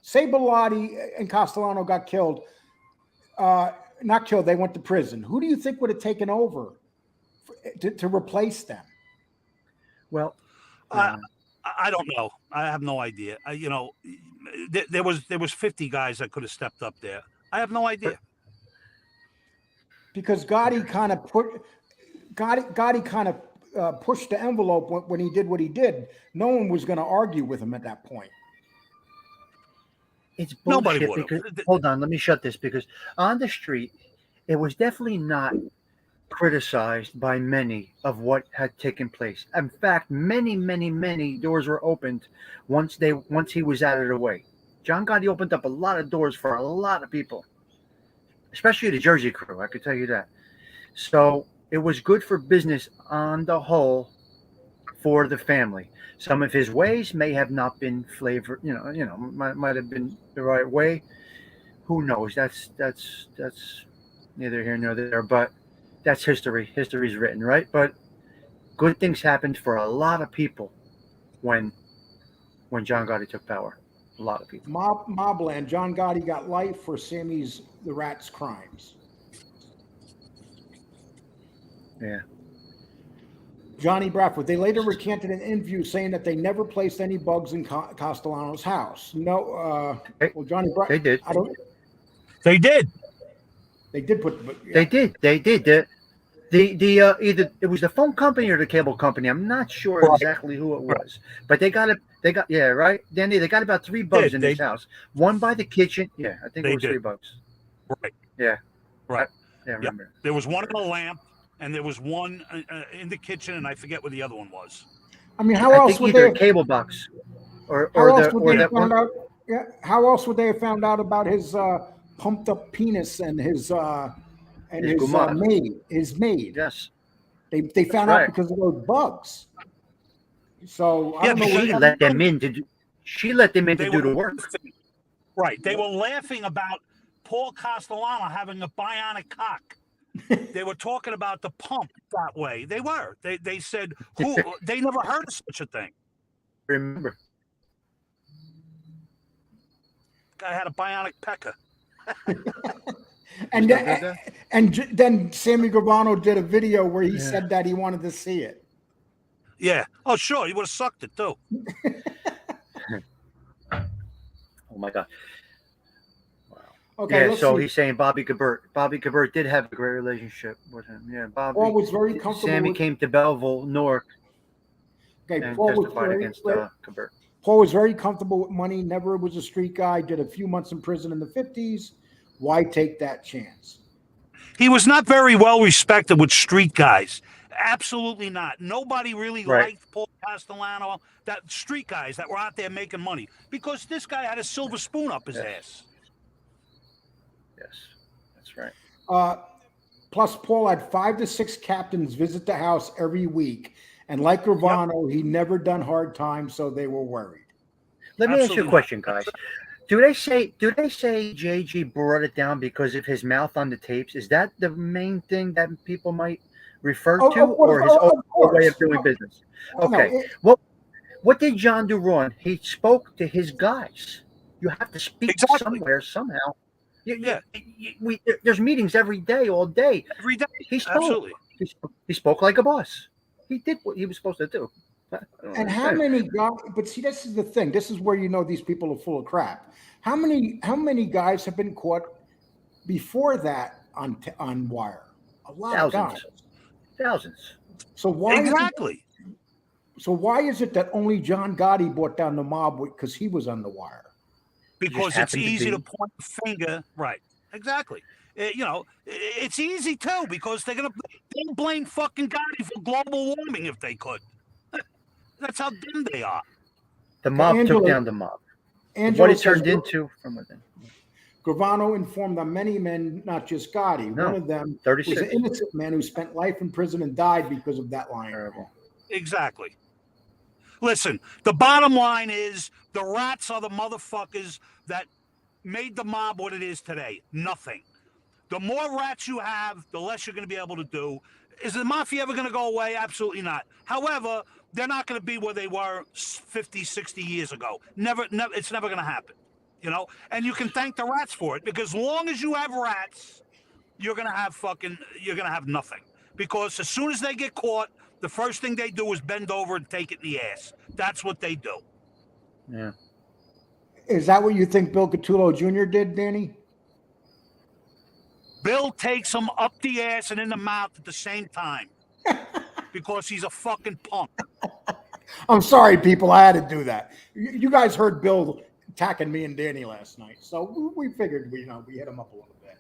Say Bilotti and Castellano got killed, not killed. They went to prison. Who do you think would have taken over to replace them? Well, I don't know. I have no idea. There was 50 guys that could have stepped up there. I have no idea. Because Gotti kind of pushed the envelope when he did what he did. No one was going to argue with him at that point. it's Nobody bullshit would have. because hold on, let me shut this because on the street, it was definitely not criticized by many of what had taken place. In fact, many doors were opened once he was out of the way. John Gotti opened up a lot of doors for a lot of people, especially the Jersey crew. I could tell you that. So it was good for business on the whole for the family. Some of his ways may have not been flavored, might have been the right way. Who knows? That's neither here nor there. But that's history. History's written, right? But good things happened for a lot of people when John Gotti took power. A lot of people. Mobland, John Gotti got life for Sammy's the Rat's crimes. Yeah. Johnny Bradford. They later recanted an interview saying that they never placed any bugs in Castellano's house. No, well, Johnny Bradford. They did. I don't. They did. They did put. But, yeah. They did. The either it was the phone company or the cable company. I'm not sure exactly who it was, but they got yeah, right, Danny. They got about 3 bugs in his house. One by the kitchen. Yeah, I think it was 3 bugs. Right. Yeah. Right. Yeah, I remember. There was one in the lamp, and there was one in the kitchen, and I forget what the other one was. I mean, how I else think would either they? a cable box or How else the would or they that have found one. out? Yeah. How else would they have found out about his pumped up penis and his gumad. maid? His maid. Yes. They found right. out because of those bugs. So I Yeah, don't know. because She what, let them in to do. She let them in They to do were the work. Right. They were laughing about Paul Castellano having a bionic cock. They were talking about the pump that way. They were. They said who they never heard of such a thing. Remember. Guy had a bionic pecker. and And then Sammy Gravano did a video where he said that he wanted to see it. Yeah. Oh, sure. He would have sucked it too. Oh my God. Okay, Yeah, let's so see. he's saying Bobby Gabert. Bobby Gabert did have a great relationship with him. Yeah, Bobby. Paul was very comfortable. Sammy came to Belleville, Newark, Okay, and Paul was testified against Gabert. Paul was very comfortable with money. Never was a street guy. Did a few months in prison in the 50s. Why take that chance? He was not very well respected with street guys. Absolutely not. Nobody really liked Paul Castellano, that street guys that were out there making money, because this guy had a silver spoon up his ass. Yes, that's right. Plus, Paul had 5 to 6 captains visit the house every week. And like Gravano, he never done hard time, so they were worried. Let me ask you a question, guys. Do they say JG brought it down because of his mouth on the tapes? Is that the main thing that people might refer to, or his own way of doing business? Okay. What did John do wrong? He spoke to his guys. You have to speak somewhere, somehow. There's meetings every day, all day. Every day. He spoke. Absolutely. He spoke like a boss. He did what he was supposed to do. And how many guys? But see, this is the thing. This is where you know these people are full of crap. How many guys have been caught before that on wire? A lot of guys. Thousands. So why exactly? So why is it that only John Gotti brought down the mob because he was on the wire? Because it's easy to point the finger. Right. Exactly. It's easy too, because they'll blame fucking Gotti for global warming if they could. That's how dumb they are. The mob took down the mob. What it turned into from within. Gravano informed that many men, not just Gotti, one of them 36. was an innocent man who spent life in prison and died because of that line. Terrible. Exactly. Listen, the bottom line is the rats are the motherfuckers that made the mob what it is today. Nothing. The more rats you have, the less you're going to be able to do. Is the mafia ever going to go away? Absolutely not. However, they're not going to be where they were 50, 60 years ago. Never, it's never going to happen. And you can thank the rats for it, because as long as you have rats, you're going to have nothing. Because as soon as they get caught, the first thing they do is bend over and take it in the ass. That's what they do. Yeah. Is that what you think Bill Catullo Jr. did, Danny? Bill takes him up the ass and in the mouth at the same time. Because he's a fucking punk. I'm sorry, people. I had to do that. You guys heard Bill attacking me and Danny last night, so we figured we hit him up a little bit.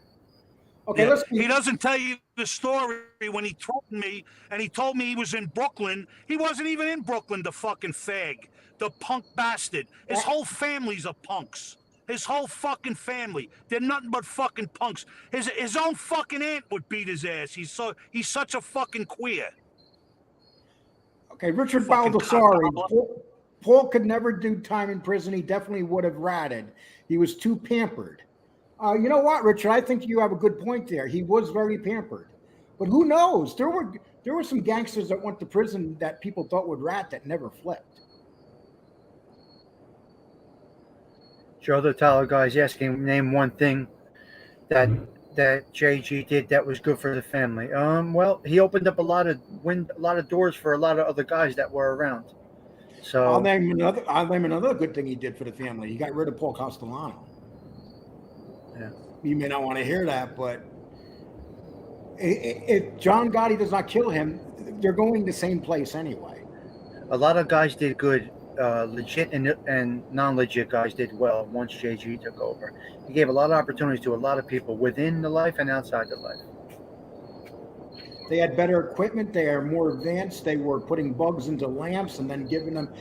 Okay, yeah. He doesn't tell you the story when he threatened me and he told me he was in Brooklyn. He wasn't even in Brooklyn, the fucking fag, the punk bastard. His whole family's a punks. His whole fucking family. They're nothing but fucking punks. His own fucking aunt would beat his ass. He's such a fucking queer. Okay, Richard Baldessari. Paul could never do time in prison. He definitely would have ratted. He was too pampered. You know what, Richard? I think you have a good point there. He was very pampered. But who knows? There were some gangsters that went to prison that people thought would rat that never flipped. Joe the Tyler guy's asking, name one thing that JG did that was good for the family. Well, he opened up a lot of doors for a lot of other guys that were around. So I'll name another good thing he did for the family. He got rid of Paul Castellano. Yeah. You may not want to hear that, but if John Gotti does not kill him, they're going the same place anyway. A lot of guys did good. Legit and non-legit guys did well once JG took over. He gave a lot of opportunities to a lot of people within the life and outside the life. They had better equipment. They are more advanced. They were putting bugs into lamps and then giving them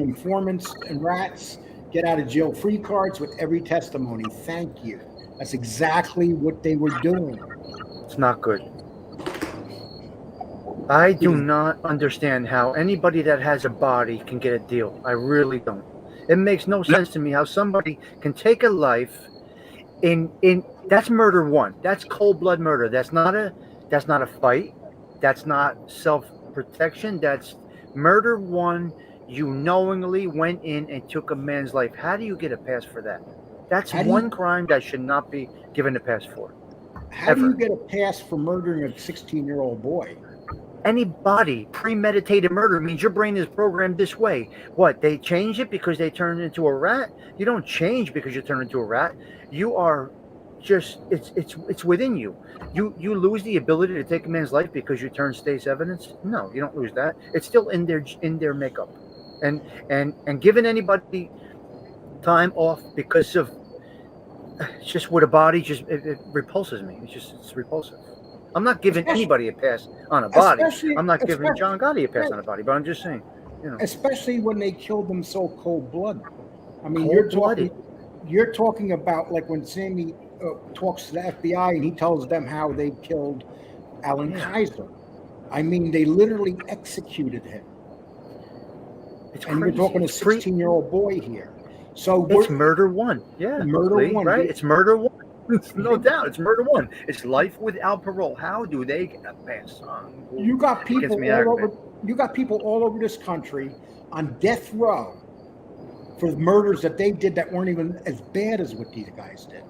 informants and rats get out of jail free cards with every testimony. Thank you. That's exactly what they were doing. It's not good. I do not understand how anybody that has a body can get a deal. I really don't. It makes no sense to me how somebody can take a life in that's murder one. That's cold blood murder. That's not a fight. That's not self-protection. That's murder one. You knowingly went in and took a man's life. How do you get a pass for that? That's one crime that should not be given a pass for. How do you get a pass for murdering a 16-year-old boy? Anybody, premeditated murder means your brain is programmed this way. What, they change it because they turn into a rat? You don't change because you turn into a rat. You are just, it's within you. You lose the ability to take a man's life because you turn state's evidence? No, you don't lose that. It's still in their makeup. And giving anybody time off because of just with a body, it repulses me. It's repulsive. I'm not giving anybody a pass on a body. I'm not giving John Gotti a pass on a body, but I'm just saying, Especially when they killed them so cold-blooded. I mean, Cold-blooded. You're talking about like when Sammy talks to the FBI and he tells them how they killed Alan Kaiser. I mean, they literally executed him. It's and crazy. You're talking a 16-year-old boy here. So it's murder one. Yeah. Murder one. Right? It's murder one. No doubt. It's murder one. It's life without parole. How do they get a pass on? You got people all over this country on death row for murders that they did that weren't even as bad as what these guys did.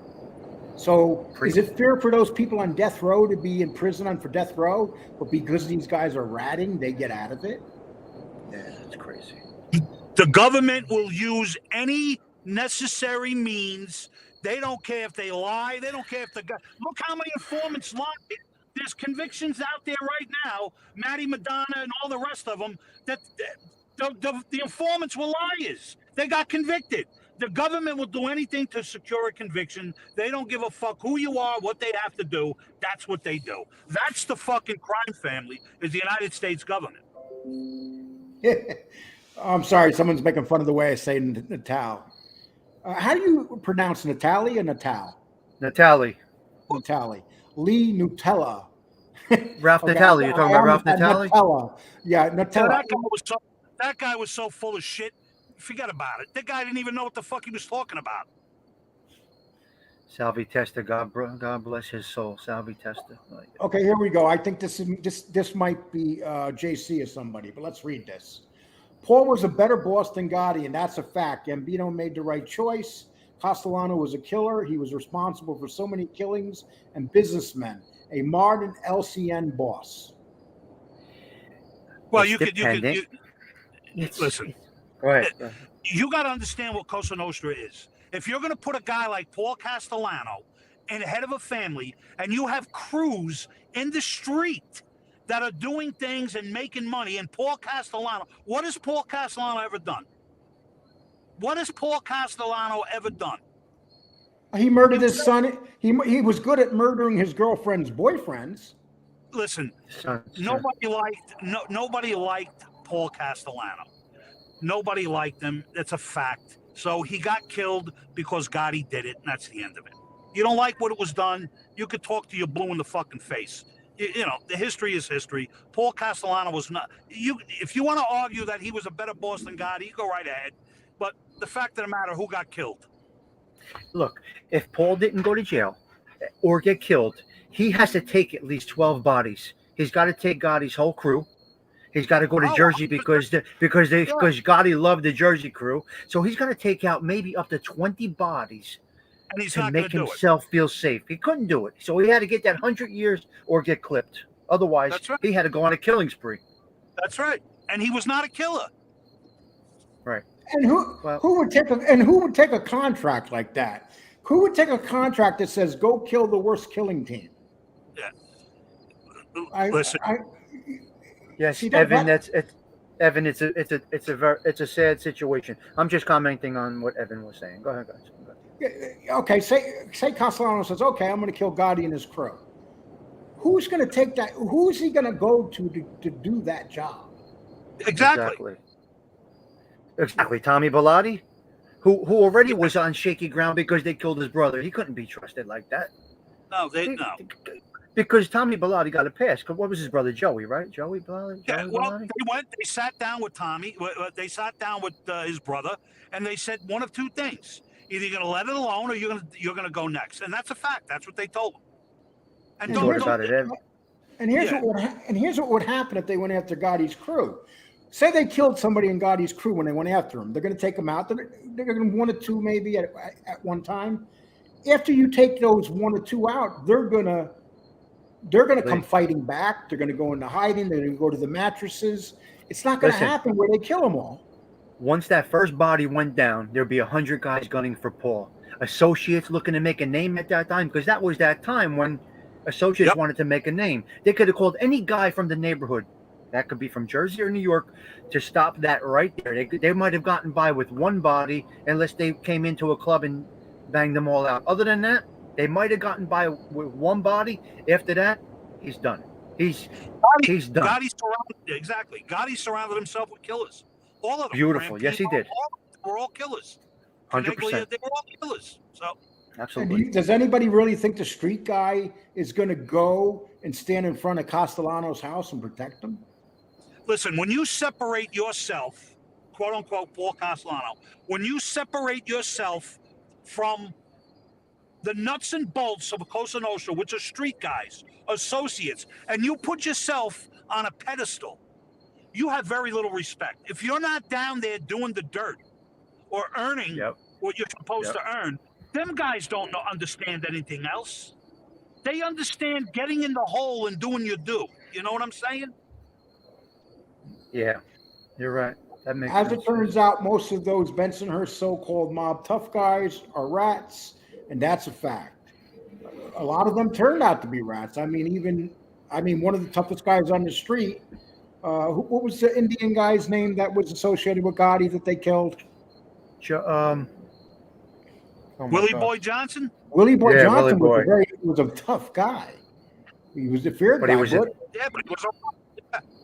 So is it fair for those people on death row to be in prison for death row, but because these guys are ratting, they get out of it? Yeah, that's crazy. The government will use any necessary means. They don't care if they lie. They don't care if the guy. Look how many informants lied. There's convictions out there right now, Matty Madonna and all the rest of them, that the informants were liars. They got convicted. The government will do anything to secure a conviction. They don't give a fuck who you are, what they have to do. That's what they do. That's the fucking crime family, is the United States government. I'm sorry, someone's making fun of the way I say Natal. How do you pronounce Natalie or Natal? Natalie. Lee Nutella. Ralph Natali. You're talking about Ralph Natali? Nutella. Yeah, Nutella. That guy was so full of shit. Forget about it. That guy didn't even know what the fuck he was talking about. Salvi Testa, God bless his soul. Salvi Testa. Okay, here we go. I think this might be JC or somebody, but let's read this. Paul was a better boss than Gotti, and that's a fact. Gambino made the right choice. Castellano was a killer. He was responsible for so many killings and businessmen. A modern LCN boss. Well, you could listen. Go ahead. You got to understand what Cosa Nostra is. If you're going to put a guy like Paul Castellano in the head of a family, and you have crews in the street that are doing things and making money, and Paul Castellano, what has Paul Castellano ever done? What has Paul Castellano ever done? He murdered his son. He was good at murdering his girlfriend's boyfriends. Listen, nobody liked Paul Castellano. Nobody liked him. That's a fact. So he got killed because Gotti did it, and that's the end of it. You don't like what it was done, you could talk to your blue in the fucking face. You know, the history is history. Paul Castellano was not. If you want to argue that he was a better boss than Gotti, you go right ahead. But the fact of the matter, who got killed? Look, if Paul didn't go to jail or get killed, he has to take at least 12 bodies. He's got to take Gotti's whole crew. He's got to go to Jersey because Gotti loved the Jersey crew. So he's going to take out maybe up to 20 bodies and he's to make himself feel safe. He couldn't do it. So he had to get that 100 years or get clipped. Otherwise, he had to go on a killing spree. That's right. And he was not a killer. Right. And who would take a contract like that? Who would take a contract that says go kill the worst killing team? Yeah. Listen. Yes, Evan. Evan. It's a sad situation. I'm just commenting on what Evan was saying. Go ahead, guys. Okay. Say Castellano says, "Okay, I'm going to kill Gotti and his crew." Who's going to take that? Who is he going to go to do that job? Exactly. Tommy Bilotti, who already was on shaky ground because they killed his brother. He couldn't be trusted like that. No. Because Tommy Bilotti got a pass. What was his brother, Joey, right? Joey Bilotti? They sat down with Tommy. They sat down with his brother, and they said one of two things. Either you're going to let it alone or you're going to go next. And that's a fact. That's what they told him. And here's what would happen if they went after Gotti's crew. Say they killed somebody in Gotti's crew when they went after him. They're going to take him out. They're going to one or two maybe at one time. after you take those 1 or 2 out, they're gonna come fighting back. They're gonna go into hiding. They're gonna go to the mattresses. It's not gonna happen where they kill them all. Once that first body went down, there'd be 100 guys gunning for Paul. Associates looking to make a name at that time, because that was that time when associates wanted to make a name. They could have called any guy from the neighborhood, that could be from Jersey or New York, to stop that right there. They might have gotten by with one body unless they came into a club and banged them all out. Other than that, they might have gotten by with one body. After that, he's done. He's done. Gotti surrounded himself with killers. All of them. Beautiful. Yes, he did. We're all killers. 100%. They were all killers. So absolutely. Does anybody really think the street guy is going to go and stand in front of Castellano's house and protect him? Listen, when you separate yourself, quote unquote, Paul Castellano, when you separate yourself from the nuts and bolts of a Cosa Nostra, which are street guys, associates, and you put yourself on a pedestal, you have very little respect. If you're not down there doing the dirt or earning what you're supposed to earn, them guys don't understand anything else. They understand getting in the hole and doing your due. You know what I'm saying? Yeah, you're right. That makes As sense. it turns out, most of those Bensonhurst so-called mob tough guys are rats, and that's a fact. A lot of them turned out to be rats. I mean, one of the toughest guys on the street. What was the Indian guy's name that was associated with Gotti that they killed? Willie Boy Johnson? Willie Boy Johnson Willie was a tough guy. He was a feared guy. But he was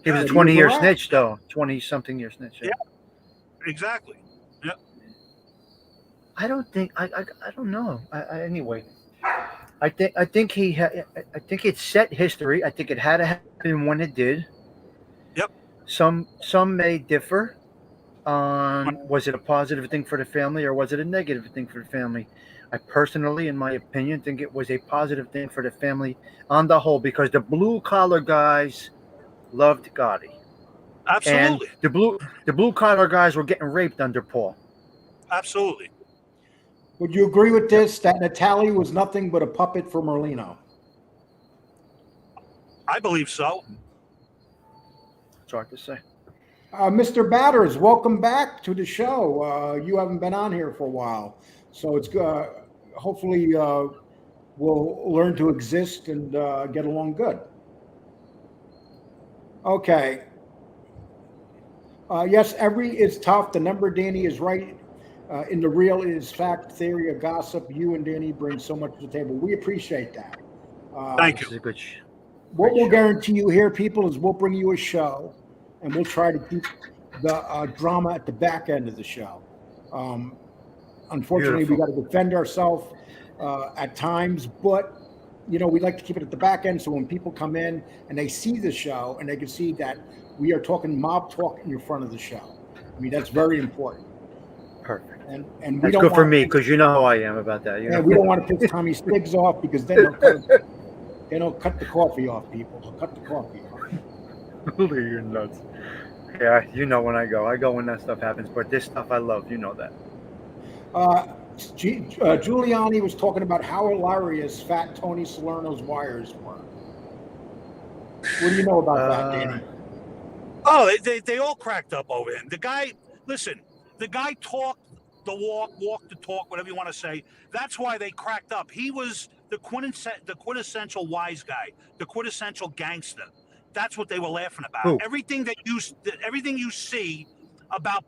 he was a 20-year snitch, though. 20-something year snitch. Yeah, exactly. Yeah. I don't know. Anyway, I think it set history. I think it had to happen when it did. Yep. Some may differ on was it a positive thing for the family or was it a negative thing for the family. I personally, in my opinion, think it was a positive thing for the family on the whole, because the blue collar guys loved Gotti. Absolutely. And the blue collar guys were getting raped under Paul. Absolutely. Would you agree with this, that Natalie was nothing but a puppet for Merlino? I believe so. It's hard to say. Mr. Batters, welcome back to the show. You haven't been on here for a while, so it's hopefully we'll learn to exist and get along good. Okay. Yes, every is tough. The number Danny is right. In the real is fact theory of gossip, you and Danny bring so much to the table. We appreciate that. Thank you. What we'll guarantee you here, people, is we'll bring you a show, and we'll try to keep the drama at the back end of the show. Unfortunately, we got to defend ourselves at times, but we like to keep it at the back end, so when people come in and they see the show and they can see that we are talking mob talk in front of the show. I mean, that's very important. Perfect. And that's good for me, because you know how I am about that. Yeah, we don't want to piss Tommy Stiggs off, because then they'll cut the coffee off, people. They'll cut the coffee off. You're nuts. Yeah, when I go when that stuff happens. But this stuff I love, you know that. Giuliani was talking about how hilarious Fat Tony Salerno's wires were. What do you know about that, Danny? Oh, they all cracked up over him. The guy talked the walk, walked the talk, whatever you want to say. That's why they cracked up. He was the quintessential wise guy, the quintessential gangster. That's what they were laughing about. Who? Everything you see about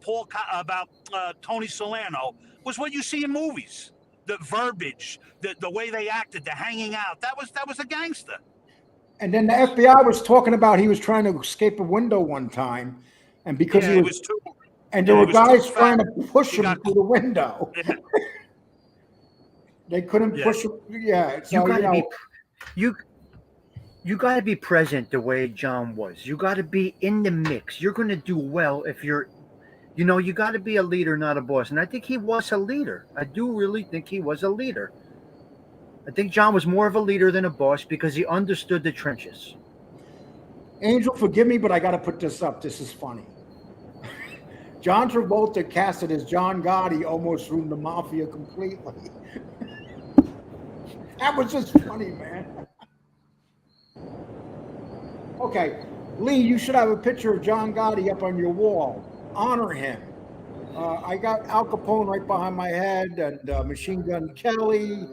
Tony Salerno was what you see in movies. The verbiage, the way they acted, the hanging out. That was a gangster. And then the FBI was talking about he was trying to escape a window one time, and because he was too. And there were guys trying to push him through the window. Yeah. They couldn't push him. Yeah. So, you got to be present the way John was. You got to be in the mix. You're going to do well if you're, you got to be a leader, not a boss. And I think he was a leader. I do really think he was a leader. I think John was more of a leader than a boss because he understood the trenches. Angel, forgive me, but I got to put this up. This is funny. John Travolta casted as John Gotti almost ruined the mafia completely. That was just funny, man. Okay, Lee, you should have a picture of John Gotti up on your wall. Honor him. I got Al Capone right behind my head, and Machine Gun Kelly.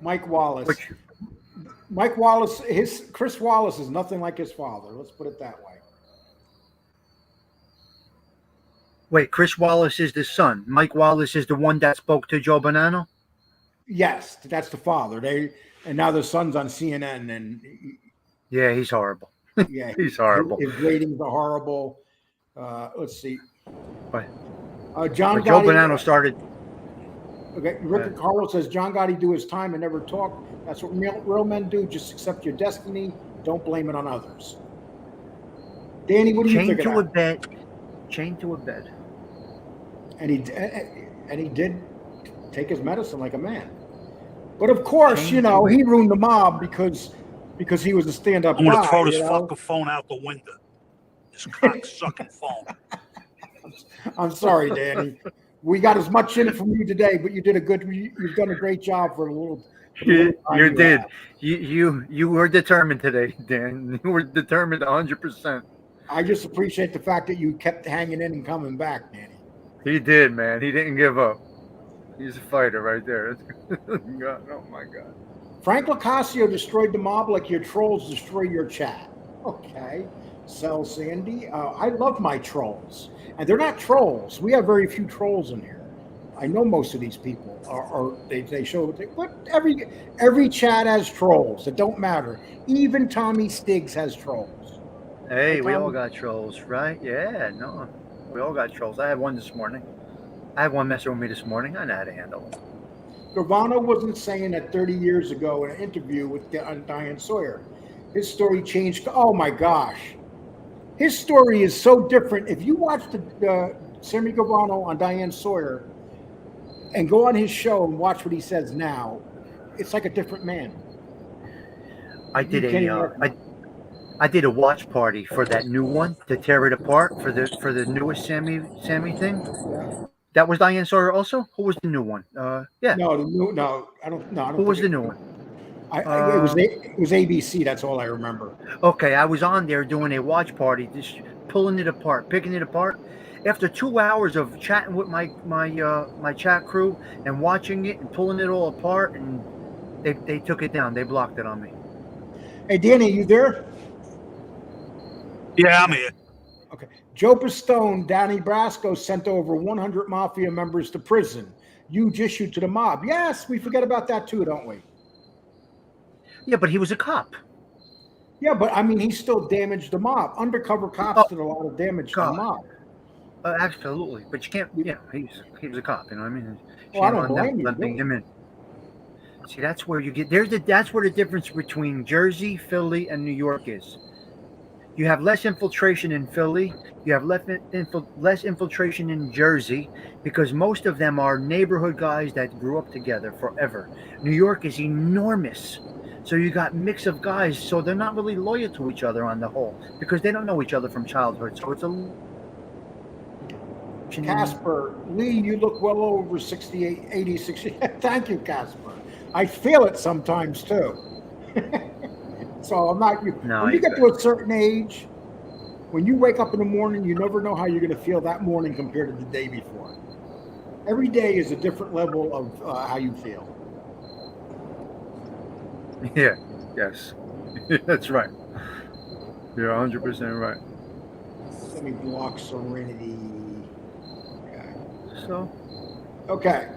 Mike Wallace. Mike Wallace, Chris Wallace is nothing like his father. Let's put it that way. Wait, Chris Wallace is the son. Mike Wallace is the one that spoke to Joe Bonanno? Yes, that's the father. And now the son's on CNN, and yeah, he's horrible. Yeah, he's horrible. His ratings are horrible. Let's see. But John Gotti, Joe Bonanno started. Okay, Rick Carlos says John Gotti do his time and never talk. That's what real men do. Just accept your destiny. Don't blame it on others. Danny, what do you think of that? Chained to a bed. And he did take his medicine like a man. But of course, he ruined the mob because he was a stand-up guy. I'm gonna throw this fucking phone out the window. This cock-sucking phone. I'm sorry, Danny. We got as much in it from you today, but you've done a great job for a little. You did. You were determined today, Dan. You were determined 100%. I just appreciate the fact that you kept hanging in and coming back, Danny. He did, man. He didn't give up. He's a fighter right there. God, oh my God. Frank Locascio destroyed the mob like your trolls destroy your chat. Okay. Sell Sandy. I love my trolls. And they're not trolls. We have very few trolls in here. I know most of these people they show, but every chat has trolls. It don't matter. Even Tommy Stiggs has trolls. Hey, we all got trolls, right? Yeah, no. We all got trolls. I had one this morning. I had one messing with me this morning. I know how to handle it. Gravano wasn't saying that 30 years ago in an interview with Diane Sawyer. His story changed. Oh my gosh. His story is so different. If you watch the Sammy Gravano on Diane Sawyer and go on his show and watch what he says now, it's like a different man. I did a watch party for that new one to tear it apart for the newest Sammy thing. Yeah. That was Diane Sawyer also. Who was the new one? Yeah. No, I don't. Who was the new one? It was ABC. That's all I remember. Okay, I was on there doing a watch party, just pulling it apart, picking it apart. After 2 hours of chatting with my chat crew and watching it and pulling it all apart, and they took it down. They blocked it on me. Hey, Danny, you there? Yeah, I'm here. Okay. Joe Pistone, Danny Brasco sent over 100 mafia members to prison. Huge issue to the mob. Yes, we forget about that too, don't we? Yeah, but he was a cop. Yeah, but I mean, he still damaged the mob. Undercover cops did a lot of damage to the mob. Absolutely, but you can't. Yeah, he was a cop. You know what I mean? Well, I don't blame you. Him in. See, that's where you get. That's where the difference between Jersey, Philly, and New York is. You have less infiltration in Philly. You have less infiltration in Jersey because most of them are neighborhood guys that grew up together forever. New York is enormous. So you got mix of guys. So they're not really loyal to each other on the whole because they don't know each other from childhood. So it's a... Casper, Lee, you look well over 68, 80, 60. Thank you, Casper. I feel it sometimes too. So I'm not you. No, when you get to a certain age, when you wake up in the morning, you never know how you're going to feel that morning compared to the day before. Every day is a different level of how you feel. Yeah. Yes. That's right. You're 100% right. Let me block Serenity. Okay. So. Okay.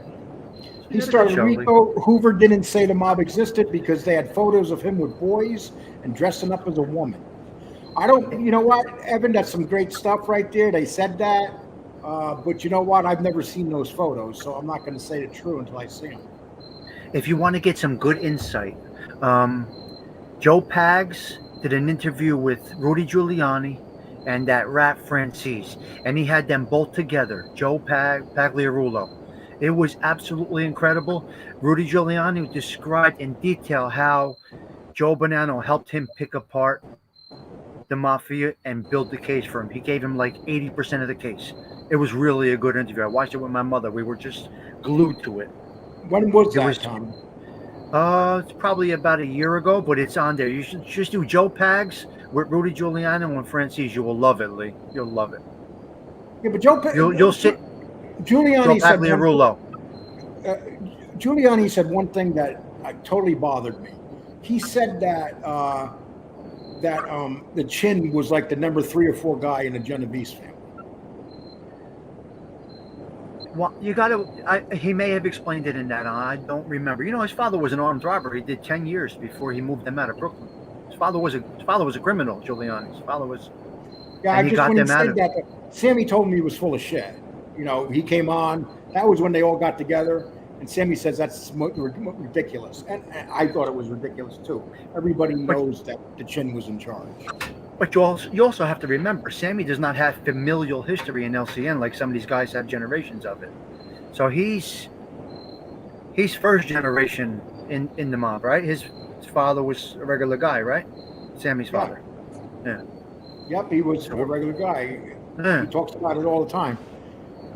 He started Rico. Hoover didn't say the mob existed because they had photos of him with boys and dressing up as a woman. I don't, you know what, Evan, that's some great stuff right there. They said that. But you know what? I've never seen those photos, so I'm not going to say it true until I see them. If you want to get some good insight, Joe Pags did an interview with Rudy Giuliani and that rat Francis, and he had them both together, Joe Pagliarulo. It was absolutely incredible. Rudy Giuliani described in detail how Joe Bonanno helped him pick apart the mafia and built the case for him. He gave him like 80% of the case. It was really a good interview. I watched it with my mother. We were just glued to it. When was It that, was Tom? it's probably about a year ago, but it's on there. You should just do Joe Pags with Rudy Giuliani and Francis. You will love it, Lee. You'll love it. Yeah, but You'll sit. Joe Giuliani said Pagliarulo. Giuliani said one thing that totally bothered me. He said that the Chin was like the number 3 or 4 guy in the Genovese family. Well, you got to. He may have explained it in that. I don't remember. You know, his father was an armed robber. He did 10 years before he moved them out of Brooklyn. His father was a criminal. Giuliani. His father was. Yeah, and I just when he said that, Sammy told me he was full of shit. You know, he came on. That was when they all got together, and Sammy says that's ridiculous, and I thought it was ridiculous too. Everybody knows that the Chin was in charge. But you also have to remember, Sammy does not have familial history in LCN like some of these guys have generations of it. So he's first generation in the mob, right? His father was a regular guy, right? Sammy's father. Yeah. Yep, he was a regular guy. Yeah. He talks about it all the time.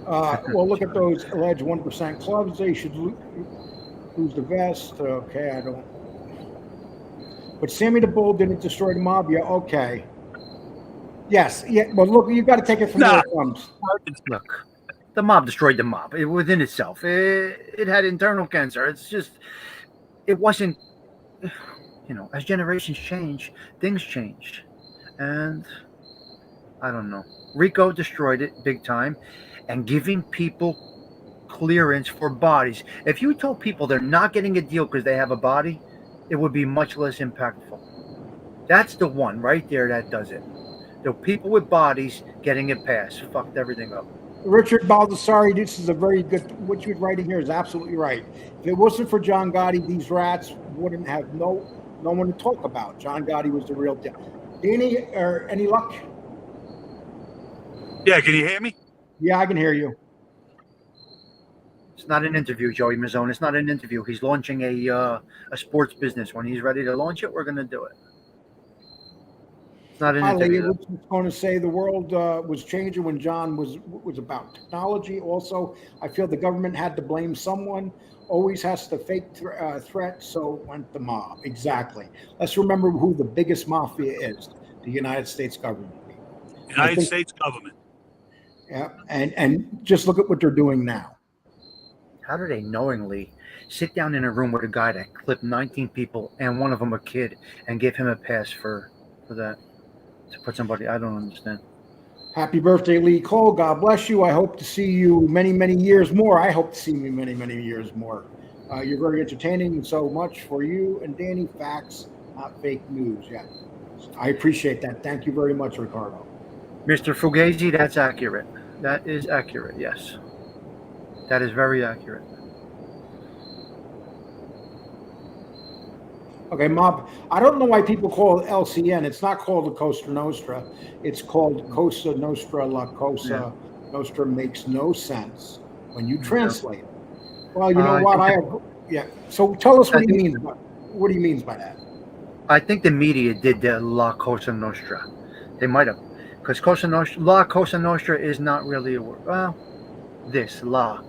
Well, look at those alleged 1% clubs. They should lose the vest. Okay, I don't. But Sammy the Bull didn't destroy the mob. Yeah, okay. Yes, yeah. But look, you got to take it from where it comes. Look, the mob destroyed the mob within itself. It had internal cancer. It's just, it wasn't. You know, as generations change, things change, and I don't know. Rico destroyed it big time, and giving people clearance for bodies. If you told people they're not getting a deal because they have a body, it would be much less impactful. That's the one right there that does it. The people with bodies getting it passed fucked everything up. Richard Baldessari, this is a very good. What you're writing here is absolutely right. If it wasn't for John Gotti, these rats wouldn't have no one to talk about. John Gotti was the real deal. Danny, or any luck? Yeah, can you hear me? Yeah, I can hear you. It's not an interview, Joey Mazzone. It's not an interview. He's launching a sports business. When he's ready to launch it, we're going to do it. It's not an interview. I was going to say the world was changing when John was about technology. Also, I feel the government had to blame someone. Always has to fake threat, so went the mob. Exactly. Let's remember who the biggest mafia is: the United States government. United States government. Yeah, and just look at what they're doing now. How do they knowingly sit down in a room with a guy that clipped 19 people and one of them a kid and give him a pass for that? To put somebody, I don't understand. Happy birthday, Lee Cole. God bless you. I hope to see you many, many years more. I hope to see you many, many years more. You're very entertaining, and so much for you and Danny. Facts, not fake news. Yeah, I appreciate that. Thank you very much, Ricardo. Mr. Fugazi, that's accurate. That is accurate, yes. That is very accurate. Okay, mob. I don't know why people call it LCN. It's not called the Cosa Nostra. It's called Cosa Nostra. La Cosa Nostra makes no sense when you translate it. Well, you know what? So tell us what he means. What do you mean by that? I think the media did the La Cosa Nostra. They might have, because La Cosa Nostra is not really a word. Well, this La.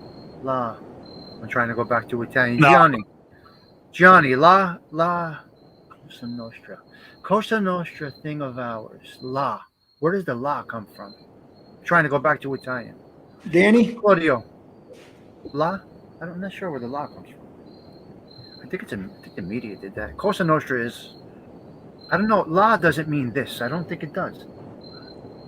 I'm trying to go back to Italian. No. Gianni, La Cosa Nostra. Cosa Nostra thing of ours. La. Where does the La come from? I'm trying to go back to Italian. Danny? Claudio. La? I'm not sure where the La comes from. I think the media did that. Cosa Nostra is, I don't know. La doesn't mean this. I don't think it does.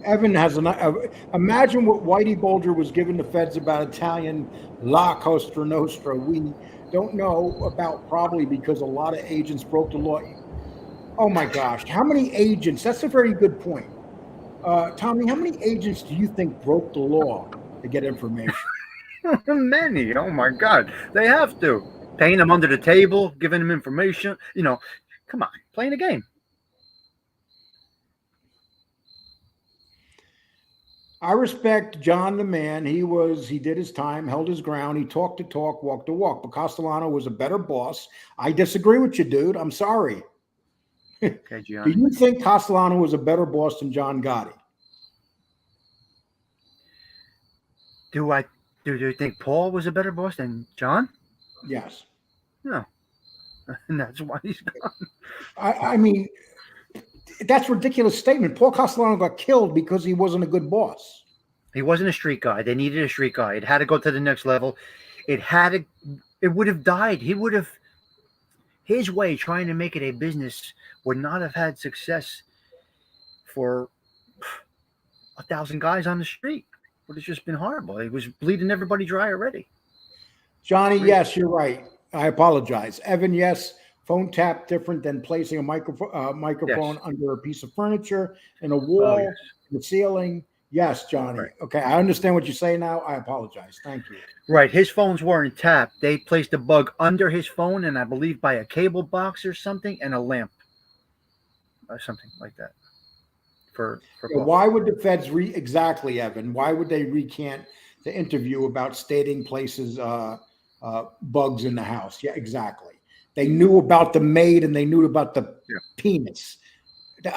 Evan has imagine what Whitey Bulger was giving the feds about Italian La Cosa Nostra. We don't know about, probably because a lot of agents broke the law. Oh my gosh, how many agents? That's a very good point. Tommy, how many agents do you think broke the law to get information? Many. Oh my God. They have to. Paying them under the table, giving them information. You know, come on, playing a game. I respect John the man. He did his time, held his ground. He talked the talk, walked the walk. But Castellano was a better boss. I disagree with you, dude. I'm sorry. Okay, Do Gianni. you think Castellano was a better boss than John Gotti? Do you think Paul was a better boss than John? Yes. No. And that's why he's gone. I mean, that's a ridiculous statement. Paul Castellano got killed because he wasn't a good boss. He wasn't a street guy. They needed a street guy. It had to go to the next level. It would have died. His way, trying to make it a business, would not have had success for 1,000 guys on the street. Would have just been horrible. He was bleeding everybody dry already. Johnny, yes, you're right. I apologize. Evan, yes, phone tap different than placing a microphone Yes. under a piece of furniture, in a wall, yes. in the ceiling. Yes, Johnny. Right. Okay, I understand what you say now. I apologize. Thank you. Right. His phones weren't tapped. They placed a bug under his phone, and I believe by a cable box or something, and a lamp. Or something like that. For Paul. Why would the feds exactly, Evan? Why would they recant the interview about stating places bugs in the house? Yeah, exactly. They knew about the maid and they knew about the penis.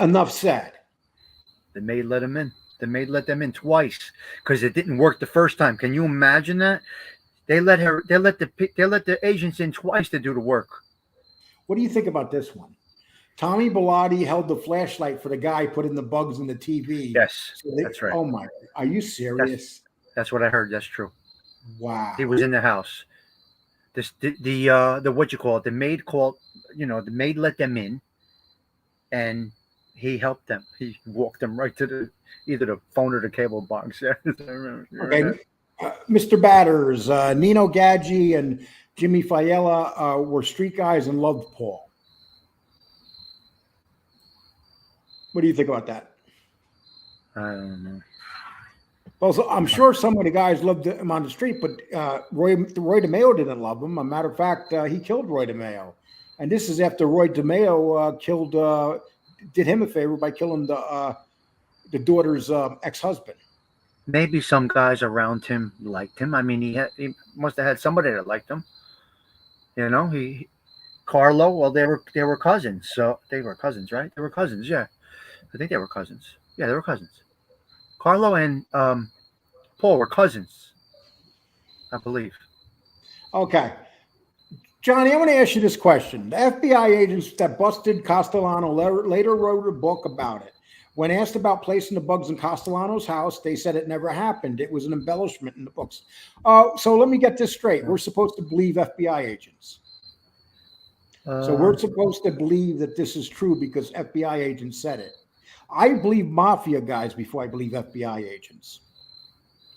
Enough said. The maid let him in. The maid let them in twice because it didn't work the first time. Can you imagine that? They let the agents in twice to do the work. What do you think about this one? Tommy Bilotti held the flashlight for the guy putting the bugs in the TV. Yes, that's right. Oh my! Are you serious? That's what I heard. That's true. Wow. He was in the house. The what you call it? The maid called. The maid let them in, and he helped them. He walked them right to either the phone or the cable box. Okay, Mr. Batters, Nino Gadji and Jimmy Fiella were street guys and loved Paul. What do you think about that? I don't know. Well, so I'm sure some of the guys loved him on the street, but Roy DeMeo didn't love him. As a matter of fact, he killed Roy DeMeo. And this is after Roy DeMeo did him a favor by killing the daughter's ex-husband. Maybe some guys around him liked him. I mean, he must have had somebody that liked him. Carlo. Well, they were cousins. So they were cousins, right? They were cousins. Yeah, I think they were cousins. Yeah, they were cousins. Carlo and Paul were cousins, I believe. Okay. Johnny, I want to ask you this question. The FBI agents that busted Castellano later wrote a book about it. When asked about placing the bugs in Castellano's house, they said it never happened. It was an embellishment in the books. So let me get this straight. We're supposed to believe FBI agents. So we're supposed to believe that this is true because FBI agents said it. I believe mafia guys before I believe FBI agents.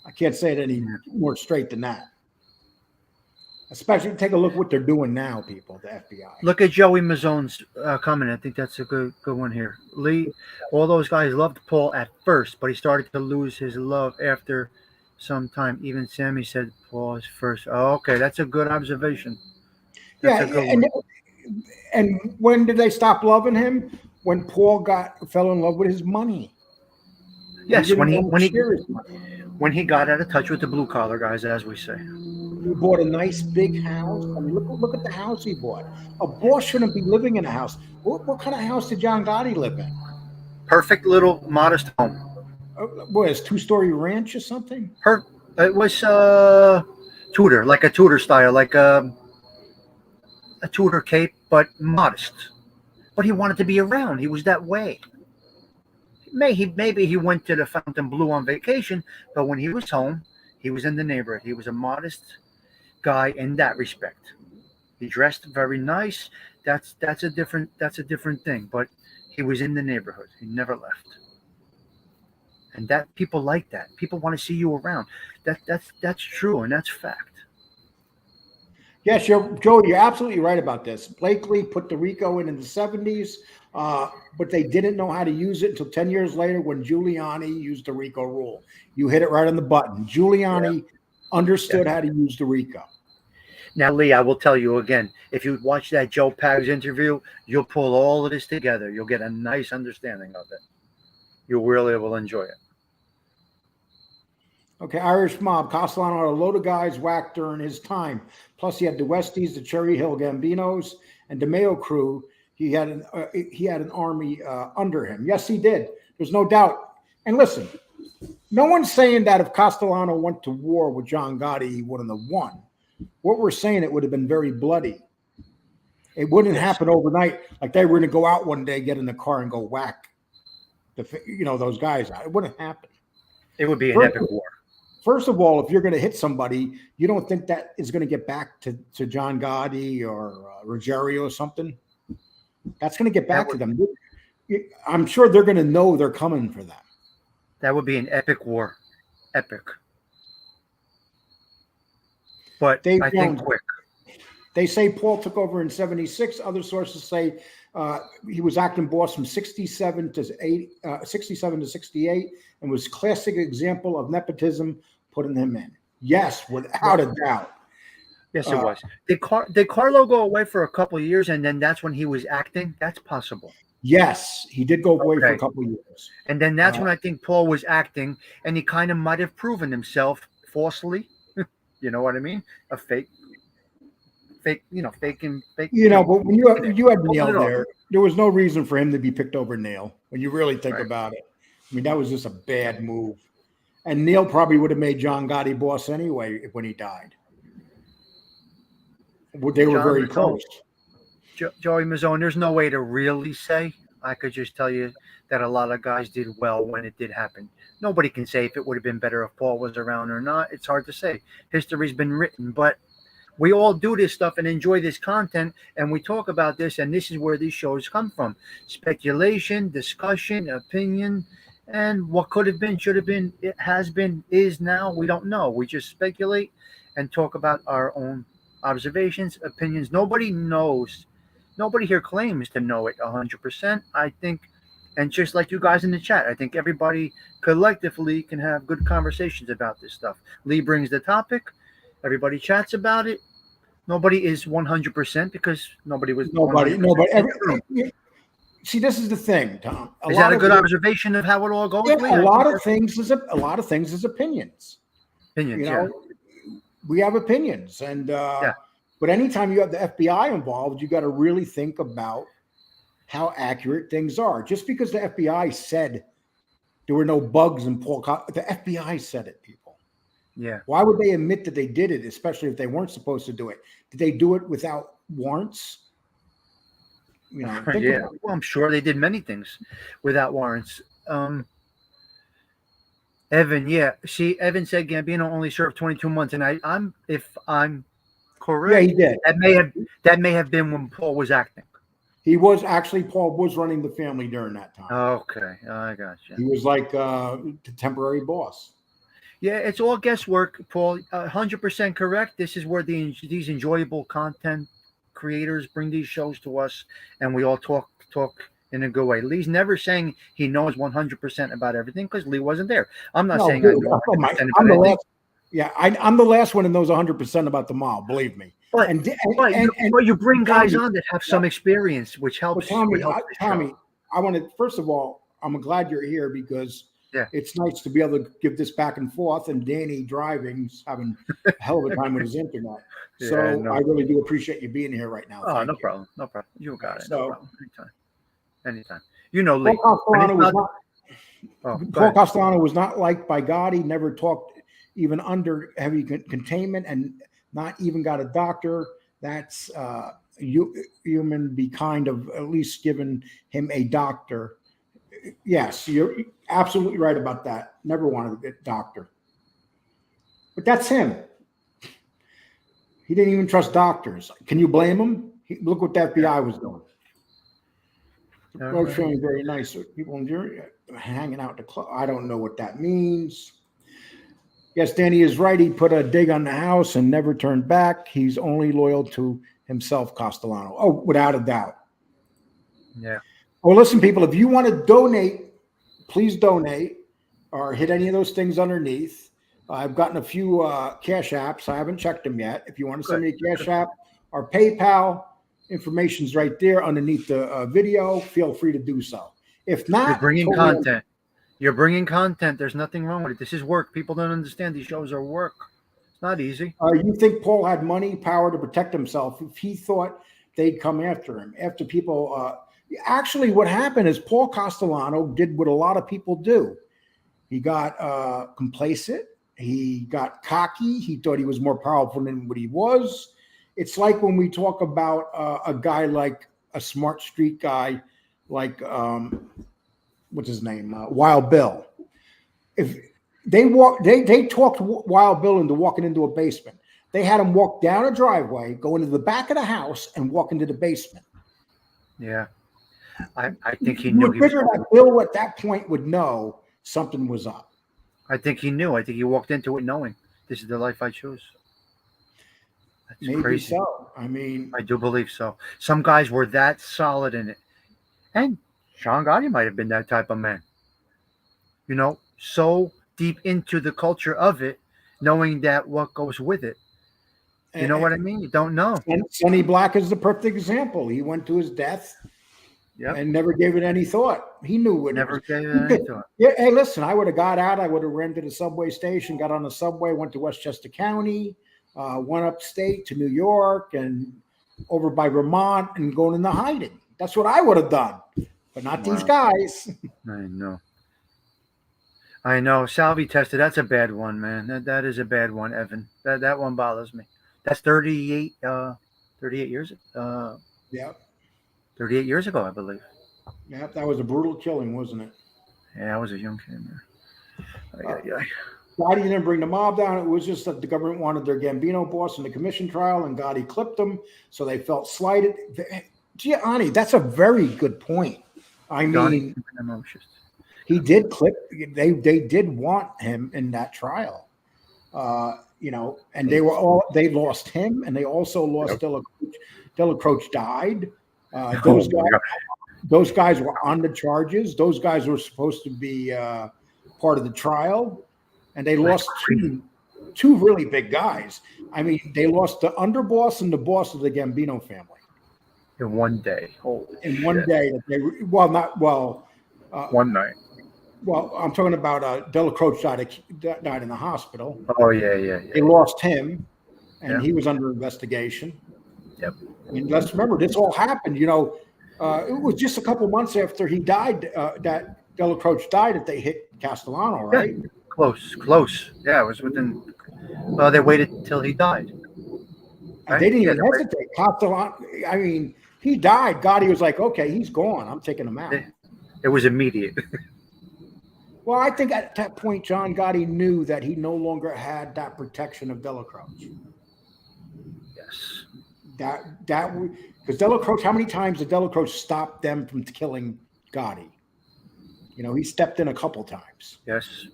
I can't say it any more straight than that. Especially take a look what they're doing now, people, the FBI. Look at Joey Mazzone's comment. I think that's a good one here. Lee, all those guys loved Paul at first, but he started to lose his love after some time. Even Sammy said Paul is first. Oh, okay, that's a good observation. That's a good one. And when did they stop loving him? When Paul fell in love with his money. Yes, when he got out of touch with the blue collar guys, as we say. He bought a nice big house. I mean, look at the house he bought. A boss shouldn't be living in a house. What kind of house did John Gotti live in? Perfect little modest home. What, is 2-story ranch or something? It was Tudor, like a Tudor style, like a Tudor cape, but modest. But he wanted to be around. He was that way. Maybe he went to the Fontainebleau on vacation, but when he was home, he was in the neighborhood. He was a modest guy in that respect. He dressed very nice. That's a different thing. But he was in the neighborhood. He never left. And that people like that. People want to see you around. That's true, and that's fact. Yes, Joe, you're absolutely right about this. Blakely put the RICO in the 70s, but they didn't know how to use it until 10 years later when Giuliani used the RICO rule. You hit it right on the button. Giuliani understood how to use the RICO. Now, Lee, I will tell you again, if you watch that Joe Pags interview, you'll pull all of this together. You'll get a nice understanding of it. You really will enjoy it. Okay, Irish Mob. Castellano had a load of guys whacked during his time. Plus, he had the Westies, the Cherry Hill Gambinos, and the Mayo crew. he had an army under him. Yes, he did. There's no doubt. And listen, no one's saying that if Castellano went to war with John Gotti, he wouldn't have won. What we're saying, it would have been very bloody. It wouldn't happen overnight. Like they were going to go out one day, get in the car, and go whack those guys out. It wouldn't happen. It would be an epic war. First of all, if you're going to hit somebody, you don't think that is going to get back to John Gotti or Ruggiero or something? That's going to get back to them. I'm sure they're going to know they're coming for that. That would be an epic war. Epic. But I think quick. They say Paul took over in 76. Other sources say he was acting boss from 67 to 68, and was classic example of nepotism putting him in. Yes, without a doubt. Yes, it was. Did Carlo go away for a couple of years, and then that's when he was acting? That's possible. Yes, he did go away for a couple of years. And then that's when I think Paul was acting, and he kind of might have proven himself falsely. You know what I mean? A fake. But when you had Neil there was no reason for him to be picked over Neil when you really think about it. I mean, that was just a bad move. And Neil probably would have made John Gotti boss anyway when he died. They were very close. Joey Mazzone, there's no way to really say. I could just tell you that a lot of guys did well when it did happen. Nobody can say if it would have been better if Paul was around or not. It's hard to say. History's been written, but we all do this stuff and enjoy this content, and we talk about this, and this is where these shows come from. Speculation, discussion, opinion, and what could have been, should have been, it has been, is now, we don't know. We just speculate and talk about our own observations, opinions. Nobody knows. Nobody here claims to know it 100%. I think, and just like you guys in the chat, I think everybody collectively can have good conversations about this stuff. Lee brings the topic. Everybody chats about it. Nobody is 100% because nobody was. Nobody. See, this is the thing, Tom. Is that a good observation of how it all goes? Yeah, a lot of things is opinions. Opinions. We have opinions, and but anytime you have the FBI involved, you got to really think about how accurate things are. Just because the FBI said there were no bugs in Paul, the FBI said it, people. Yeah. Why would they admit that they did it, especially if they weren't supposed to do it? Did they do it without warrants? Well, I'm sure they did many things without warrants. Evan, see, Evan said Gambino only served 22 months, and if I'm correct, he did. That may have been when Paul was acting. Paul was running the family during that time. Okay, I got you. He was like the temporary boss. Yeah, it's all guesswork, Paul. 100% correct. This is where these enjoyable content creators bring these shows to us, and we all talk in a good way. Lee's never saying he knows 100% about everything because Lee wasn't there. I'm not saying I know 100% I'm the last. Yeah, I'm the last one that knows 100% about the mob. Believe me. But you bring guys on that have some experience, which helps. Tommy, I want to first of all, I'm glad you're here because it's nice to be able to give this back and forth. And Danny driving's having a hell of a time with his internet. So I really do appreciate you being here right now. Oh, no problem. You got it. No problem. Anytime. You know, Lee. Paul Castellano was not liked by Gotti, never talked even under heavy containment, and not even got a doctor. That's human. Be kind of at least giving him a doctor. Yes, you're absolutely right about that. Never wanted a doctor. But that's him. He didn't even trust doctors. Can you blame him? Look what the FBI was doing. The road showing very nice. People hanging out the club. I don't know what that means. Yes, Danny is right. He put a dig on the house and never turned back. He's only loyal to himself, Castellano. Oh, without a doubt. Yeah. Well, listen, people, if you want to donate, please donate or hit any of those things underneath. I've gotten a few cash apps. I haven't checked them yet. If you want to send me a cash app or PayPal, information's right there underneath the video. Feel free to do so. If not, you're bringing content. You're bringing content. There's nothing wrong with it. This is work. People don't understand these shows are work. It's not easy. You think Paul had money, power to protect himself? If he thought they'd come after him. After people, actually, what happened is Paul Castellano did what a lot of people do. He got complacent. He got cocky. He thought he was more powerful than what he was. It's like when we talk about a guy like a smart street guy, like what's his name, Wild Bill. If they talked Wild Bill into walking into a basement. They had him walk down a driveway, go into the back of the house, and walk into the basement. Yeah, I think he You knew. would figure that Bill at that point would know something was up. I think he knew. I think he walked into it knowing this is the life I chose. That's Maybe crazy. so. I mean, I do believe so. Some guys were that solid in it, and Sean Gotti might have been that type of man. You know, so deep into the culture of it, knowing that what goes with it. You know what I mean? You don't know. And Sonny Black is the perfect example. He went to his death and never gave it any thought. He knew what Never it gave was. it any thought. Yeah, hey, listen, I would have got out. I would have ran to the subway station, got on the subway, went to Westchester County, went upstate to New York and over by Vermont and going into hiding. That's what I would have done, but not these guys. I know. Salvi tested. That's a bad one, man. That is a bad one, Evan. That one bothers me. That's 38 years. Yeah. 38 years ago, I believe. Yeah, that was a brutal killing, wasn't it? Yeah, I was a young kid, man. Gotti didn't bring the mob down. It was just that the government wanted their Gambino boss in the commission trial, and Gotti clipped them, so they felt slighted. Gianni, that's a very good point. I mean, he did clip. They did want him in that trial. You know, and they lost him, and they also lost Delacroce died. Those guys were on the charges. Those guys were supposed to be part of the trial, and they lost two really big guys. I mean, they lost the underboss and the boss of the Gambino family in one day. One day that they one night. Well, I'm talking about Delacroce died in the hospital. Oh, yeah. They lost him, and he was under investigation. Yep. I mean, let's remember, this all happened, you know, it was just a couple months after he died, that Delacroce died, that they hit Castellano, right? Yeah. Close. Yeah, it was within, well, they waited till he died. Right? They didn't even hesitate. Castellano, I mean, he died. Gotti was like, okay, he's gone. I'm taking him out. It was immediate. Well, I think at that point, John Gotti knew that he no longer had that protection of Delacroce. Yes. Because Delacroce, how many times did Delacroce stop them from killing Gotti? You know, he stepped in a couple times. Yes.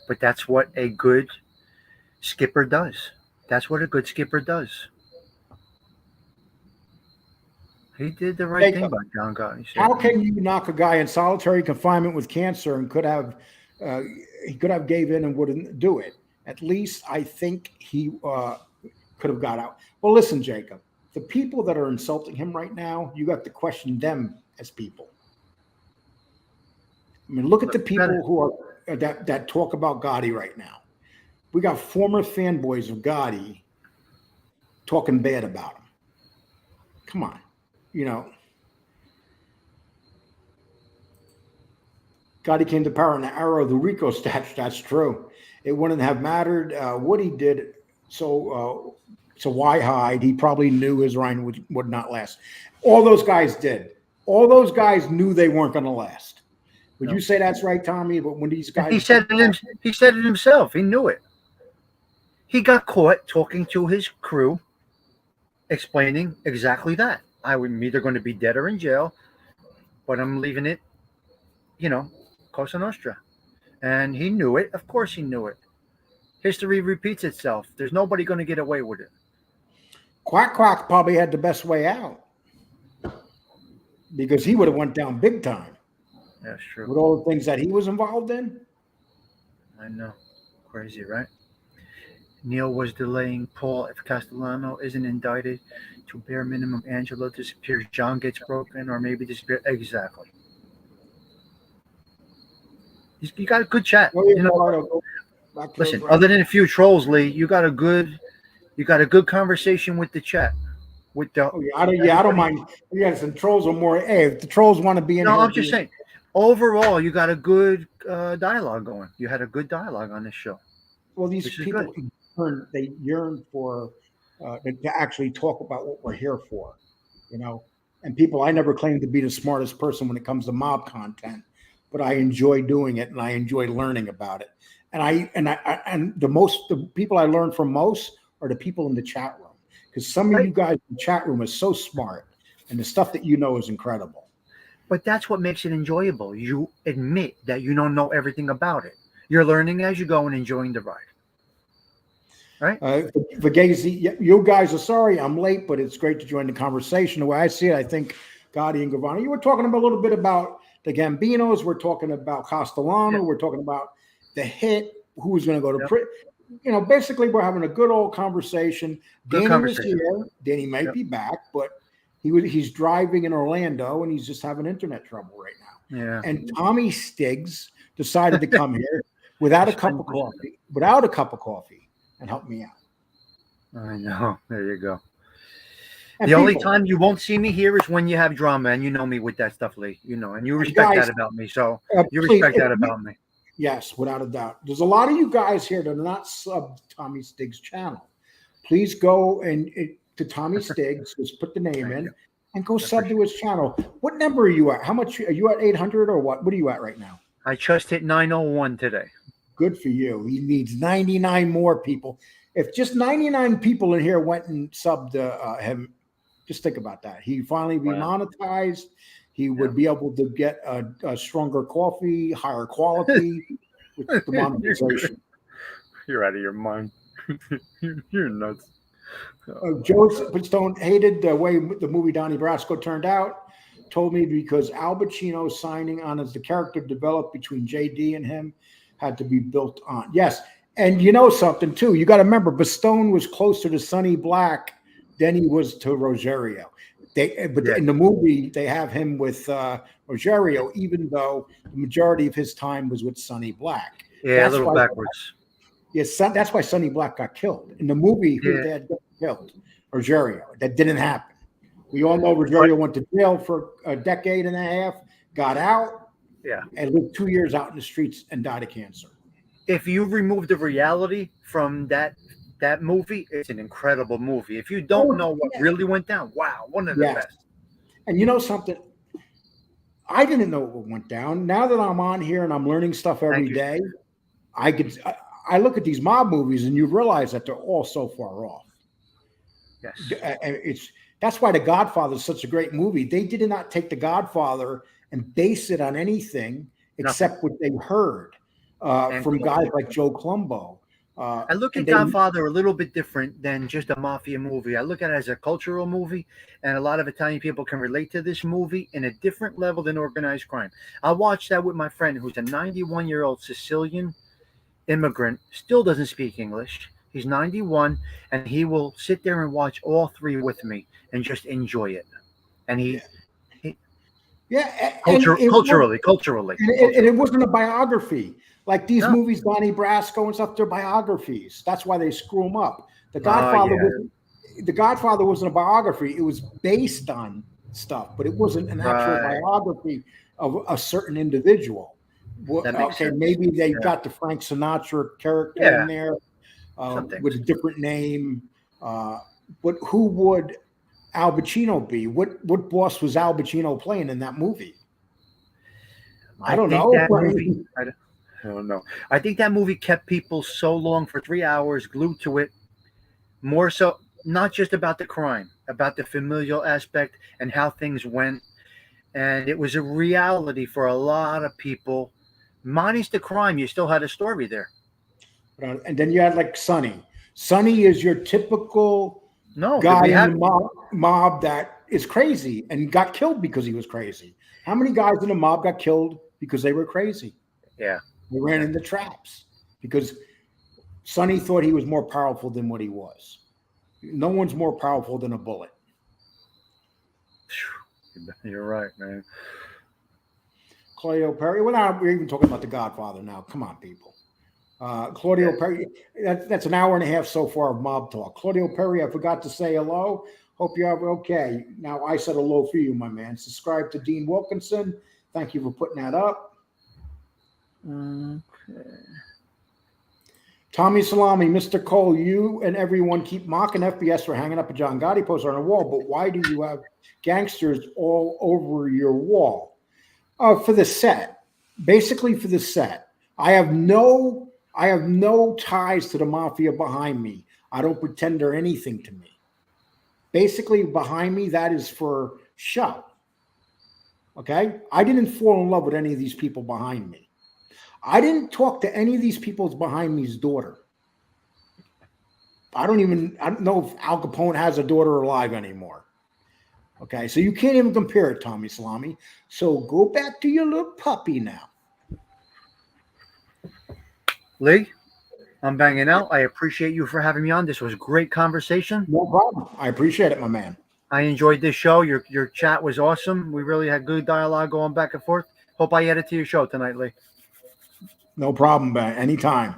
But that's what a good skipper does. That's what a good skipper does. He did the right thing by John Gotti. How can you knock a guy in solitary confinement with cancer and he could have gave in and wouldn't do it? At least I think he could have got out. Well, listen, Jacob, the people that are insulting him right now, you got to question them as people. I mean, look at the people who are that talk about Gotti right now. We got former fanboys of Gotti talking bad about him. Come on. You know, Gotti came to power in the era of the RICO statute. That's true. It wouldn't have mattered what he did. So why hide? He probably knew his reign would not last. All those guys did. All those guys knew they weren't going to last. Would you say that's right, Tommy? But when these guys, he said it himself. He knew it. He got caught talking to his crew, explaining exactly that. I'm either going to be dead or in jail, but I'm leaving it, you know, Cosa Nostra. And he knew it. Of course he knew it. History repeats itself. There's nobody going to get away with it. Quack probably had the best way out because he would have went down big time. That's true. With all the things that he was involved in. I know. Crazy, right? Neil was delaying Paul. If Castellano isn't indicted, to bare minimum, Angelo disappears, John gets broken, or maybe disappears. Exactly. You got a good chat. You know, listen, other than a few trolls, Lee, you got a good conversation with the chat. with the. Oh, yeah, I don't mind. Yes, and trolls are more. Hey, if the trolls want to be in No, here, I'm just saying. Overall, you got a good dialogue going. You had a good dialogue on this show. Well, these Which is people they yearn for to actually talk about what we're here for, you know. And people, I never claim to be the smartest person when it comes to mob content, but I enjoy doing it and I enjoy learning about it. And the people I learn from most are the people in the chat room, because some of you guys in the chat room are so smart, and the stuff that you know is incredible. But that's what makes it enjoyable. You admit that you don't know everything about it. You're learning as you go and enjoying the ride. Right? Vagazi, you guys are sorry I'm late, but it's great to join the conversation. The way I see it, I think Gotti and Gavani, you were talking a little bit about the Gambinos. We're talking about Castellano. We're talking about the hit, who was going to go to prison. You know, basically, we're having a good old conversation. Danny was here. Danny might be back, but he's driving in Orlando, and he's just having internet trouble right now. Yeah. And Tommy Stiggs decided to come here without a cup of coffee, and help me out. I know. There you go. And the only time you won't see me here is when you have drama, and you know me with that stuff, Lee. You know, and you respect that about me. So you respect that about me. Yes, without a doubt. There's a lot of you guys here that are not sub Tommy Stiggs' channel. Please go to Tommy Stiggs, just put the name in, and go sub to his channel. What number are you at? How much are you at? 800 or what? What are you at right now? I just hit 901 today. Good for you. He needs 99 more people. If just 99 people in here went and subbed him, just think about that. He'd finally be monetized. He would be able to get a stronger coffee, higher quality with the monetization. You're out of your mind. You're nuts. Joe Stone hated the way the movie Donnie Brasco turned out. Told me because Al Pacino signing on as the character developed between JD and him had to be built on. Yes. And you know something too. You got to remember, Bastone was closer to Sonny Black than he was to Rogerio. In the movie, they have him with Rogerio, even though the majority of his time was with Sonny Black. Yeah, that's a little backwards. Yes, that's why Sonny Black got killed. In the movie, who dad got killed? Rogerio. That didn't happen. We all know Rogerio went to jail for a decade and a half, got out, and lived 2 years out in the streets and died of cancer. If you remove the reality from that movie, it's an incredible movie. If you don't know what really went down, wow, one of the best. And you know something? I didn't know what went down. Now that I'm on here and I'm learning stuff every day, I look at these mob movies and you realize that they're all so far off. Yes. That's why The Godfather is such a great movie. They did not take The Godfather and base it on anything except what they heard from guys like Joe Colombo. I look at Godfather a little bit different than just a mafia movie. I look at it as a cultural movie, and a lot of Italian people can relate to this movie in a different level than organized crime. I watched that with my friend who's a 91-year-old Sicilian immigrant, still doesn't speak English. He's 91, and he will sit there and watch all three with me and just enjoy it. And culturally. And it wasn't a biography. Like these movies, Donnie Brasco and stuff, they're biographies. That's why they screw them up. The Godfather wasn't a biography. It was based on stuff, but it wasn't an actual biography of a certain individual. Maybe they got the Frank Sinatra character in there with a different name. But who would Al Pacino be? What boss was Al Pacino playing in that movie? I don't know. I don't know. I think that movie kept people so long for 3 hours glued to it. More so, not just about the crime, about the familial aspect and how things went. And it was a reality for a lot of people. Minus the crime, you still had a story there. And then you had like Sonny. Sonny is your typical guy in the mob that is crazy and got killed because he was crazy. How many guys in the mob got killed because they were crazy? Yeah. They ran into traps because Sonny thought he was more powerful than what he was. No one's more powerful than a bullet. You're right, man. Claudio Perry. We're even talking about The Godfather now. Come on, people. Claudio Perry. That's an hour and a half so far of mob talk. Claudio Perry, I forgot to say hello. Hope you have okay. Now I said hello for you, my man. Subscribe to Dean Wilkinson. Thank you for putting that up. Okay. Tommy Salami, Mr. Cole, you and everyone keep mocking FBS for hanging up a John Gotti poster on a wall, but why do you have gangsters all over your wall? For the set, basically for the set. I have no ties to the mafia behind me. I don't pretend they're anything to me. Basically, behind me, that is for show. Okay? I didn't fall in love with any of these people behind me. I didn't talk to any of these people's behind me's daughter. I don't know if Al Capone has a daughter alive anymore. Okay, so you can't even compare it, Tommy Salami. So go back to your little puppy now. Lee, I'm banging out. I appreciate you for having me on. This was a great conversation. No problem. I appreciate it, my man. I enjoyed this show. Your chat was awesome. We really had good dialogue going back and forth. Hope I added to your show tonight, Lee. No problem, man. Anytime.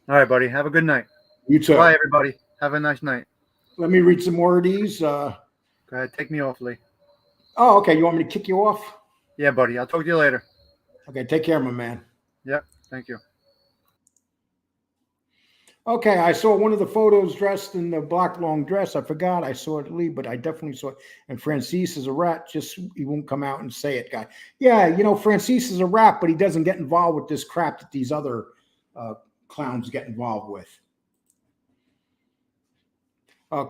All right, buddy. Have a good night. You too. Bye, everybody. Have a nice night. Let me read some more of these. Go ahead. Take me off, Lee. Oh, okay. You want me to kick you off? Yeah, buddy. I'll talk to you later. Okay. Take care, my man. Yep. Thank you. Okay. I saw one of the photos dressed in the black long dress. I forgot. I saw it, Lee, but I definitely saw it. And Francis is a rat. Just he won't come out and say it, guy. Yeah. Francis is a rat, but he doesn't get involved with this crap that these other clowns get involved with.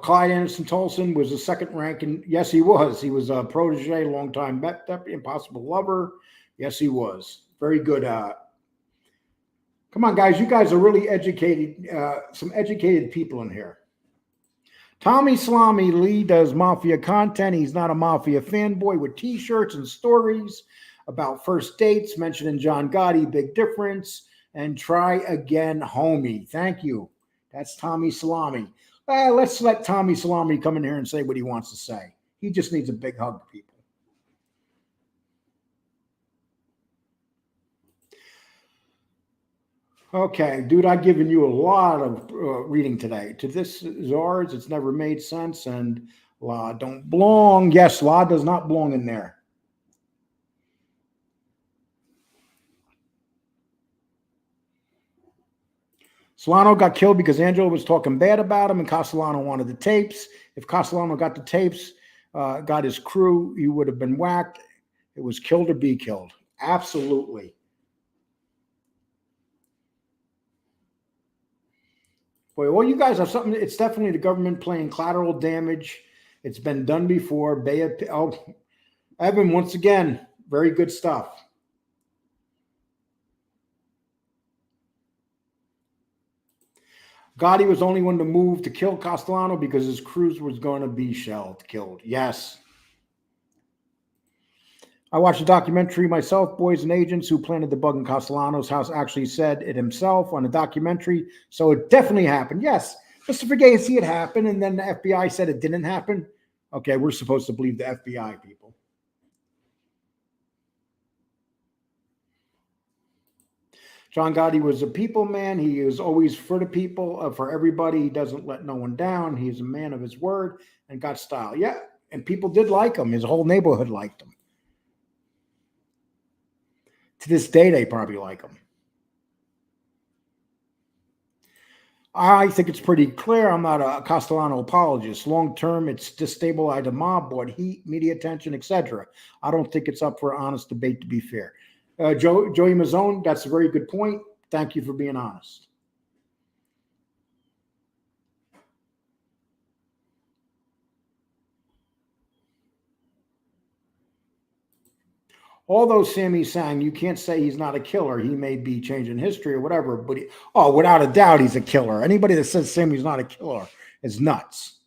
Clyde Anderson Tolson was a second ranking. Yes, he was. He was a protege, longtime deputy, impossible lover. Yes, he was. Very good. Come on, guys. You guys are really educated. Some educated people in here. Tommy Salami, Lee does mafia content. He's not a mafia fanboy with T-shirts and stories about first dates, mentioning John Gotti, big difference, and try again, homie. Thank you. That's Tommy Salami. Let's let Tommy Salami come in here and say what he wants to say. He just needs a big hug, people. Okay, dude, I've given you a lot of reading today. To this is ours. It's never made sense. And law don't belong. Yes, law does not belong in there. Solano got killed because Angelo was talking bad about him and Castellano wanted the tapes. If Castellano got the tapes, got his crew, he would have been whacked. It was killed or be killed. Absolutely. Boy, well, you guys have something. It's definitely the government playing collateral damage. It's been done before. Evan, once again, very good stuff. Gotti was the only one to move to kill Castellano because his crews was going to be killed. Yes. I watched a documentary myself, Boys and Agents, who planted the bug in Castellano's house, actually said it himself on a documentary. So it definitely happened. Yes. Mr. Gacy, it happened. And then the FBI said it didn't happen. Okay, we're supposed to believe the FBI people. John Gotti was a people man. He is always for the people, for everybody. He doesn't let no one down. He's a man of his word and got style. Yeah, and people did like him. His whole neighborhood liked him. To this day, they probably like him. I think it's pretty clear. I'm not a Castellano apologist. Long term, it's destabilized the mob, brought heat, media attention, etc. I don't think it's up for an honest debate, to be fair. Joey Mazzone, that's a very good point. Thank you for being honest. Although Sammy's saying you can't say he's not a killer, he may be changing history or whatever, but without a doubt, he's a killer. Anybody that says Sammy's not a killer is nuts.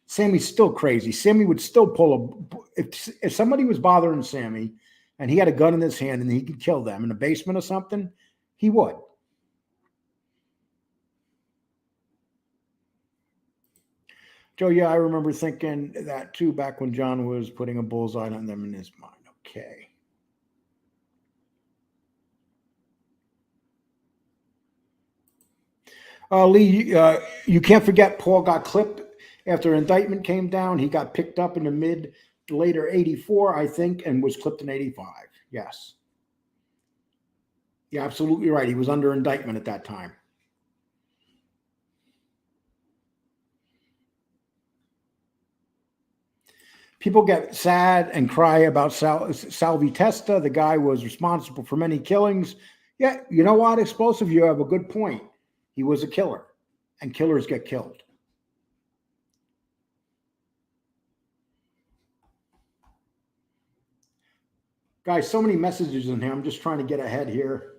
Sammy's still crazy. Sammy would still pull if somebody was bothering Sammy and he had a gun in his hand and he could kill them in a basement or something, he would. Joe, yeah, I remember thinking that too back when John was putting a bullseye on them in his mind. Okay. Lee, you can't forget Paul got clipped After indictment came down, he got picked up in the later 84, I think, and was clipped in 85. Yes. You're absolutely right. He was under indictment at that time. People get sad and cry about Salvi Testa. The guy was responsible for many killings. Yeah, you know what, Explosive? You have a good point. He was a killer, and killers get killed. Guys, so many messages in here. I'm just trying to get ahead here.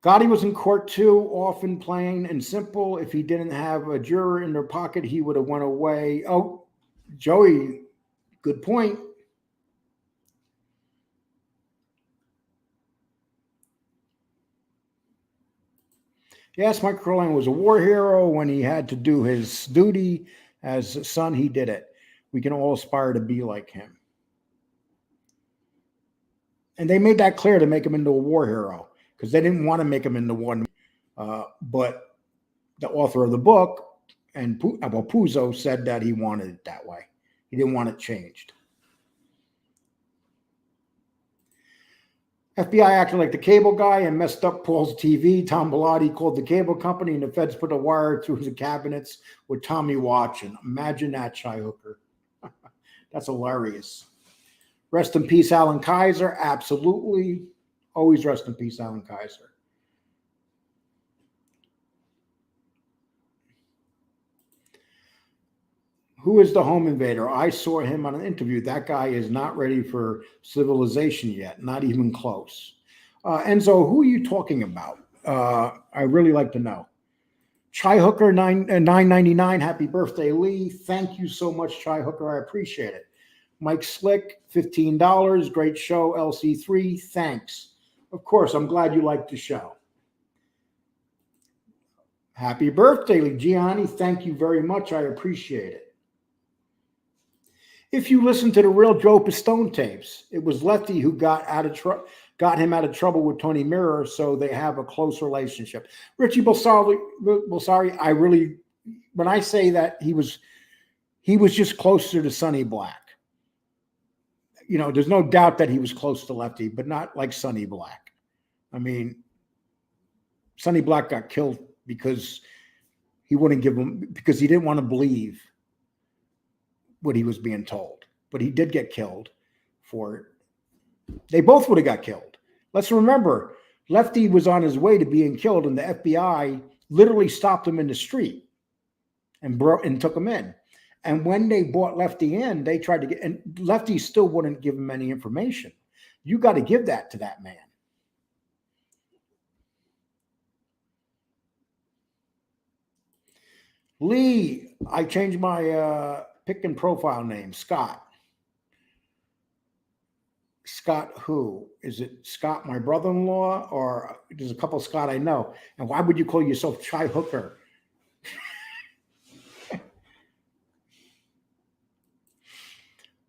Gotti was in court too, often plain and simple. If he didn't have a juror in their pocket, he would have went away. Oh, Joey, good point. Yes, Mike Corleone was a war hero. When he had to do his duty as a son, he did it. We can all aspire to be like him. And they made that clear to make him into a war hero because they didn't want to make him into one. But the author of the book, and Puzo, said that he wanted it that way. He didn't want it changed. FBI acted like the cable guy and messed up Paul's TV. Tom Bellotti called the cable company, and the feds put a wire through the cabinets with Tommy watching. Imagine that, Chai Hooker. That's hilarious. Rest in peace, Alan Kaiser. Absolutely. Always rest in peace, Alan Kaiser. Who is the home invader? I saw him on an interview. That guy is not ready for civilization yet, not even close. Enzo, who are you talking about? I really like to know. Chai Hooker, $9.99. Happy birthday, Lee. Thank you so much, Chai Hooker. I appreciate it. Mike Slick, $15. Great show, LC3. Thanks. Of course, I'm glad you liked the show. Happy birthday, Lee. Gianni, thank you very much. I appreciate it. If you listen to the real Joe Pistone tapes, it was Lefty who got him out of trouble with Tony Mirror, so they have a close relationship. Richie Bolsari, I really, when I say that he was just closer to Sonny Black. You know, there's no doubt that he was close to Lefty, but not like Sonny Black. I mean, Sonny Black got killed because he wouldn't give him, because he didn't want to believe what he was being told. But he did get killed for it. They both would have got killed. Let's remember, Lefty was on his way to being killed, and the FBI literally stopped him in the street and took him in. And when they brought Lefty in, they tried to and Lefty still wouldn't give him any information. You got to give that to that man. Lee, I changed my pick and profile name, Scott. Scott who? Is it Scott, my brother-in-law, or there's a couple of Scott I know? And why would you call yourself Chai Hooker?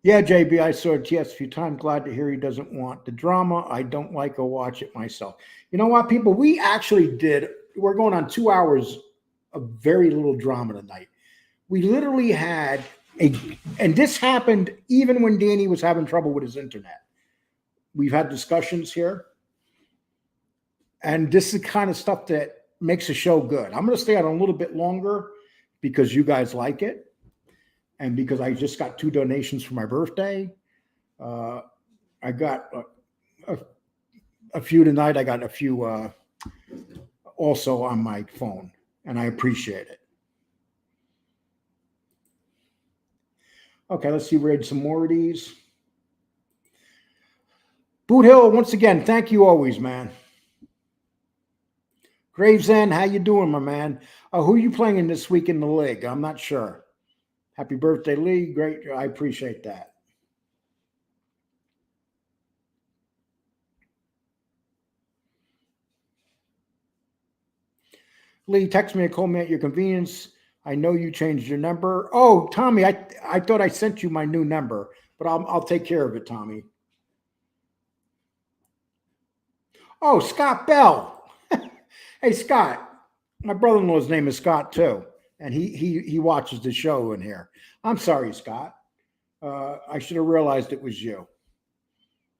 Yeah, JB, I saw TS a few times. Glad to hear he doesn't want the drama. I don't like or watch it myself. You know what, people? We actually did. We're going on 2 hours of very little drama tonight. We literally had and this happened even when Danny was having trouble with his internet. We've had discussions here. And this is the kind of stuff that makes a show good. I'm going to stay on a little bit longer because you guys like it. And because I just got 2 donations for my birthday. I got a few tonight. I got a few also on my phone. And I appreciate it. Okay, let's see. Read some more of these. Boot Hill, once again, thank you always, man. Gravesend, how you doing, my man? Who are you playing in this week in the league? I'm not sure. Happy birthday, Lee. Great. I appreciate that. Lee, text me or call me at your convenience. I know you changed your number. Oh, Tommy, I thought I sent you my new number, but I'll take care of it, Tommy. Oh, Scott Bell. Hey, Scott. My brother-in-law's name is Scott, too. and he watches the show in here. I'm sorry, Scott. I should have realized it was you.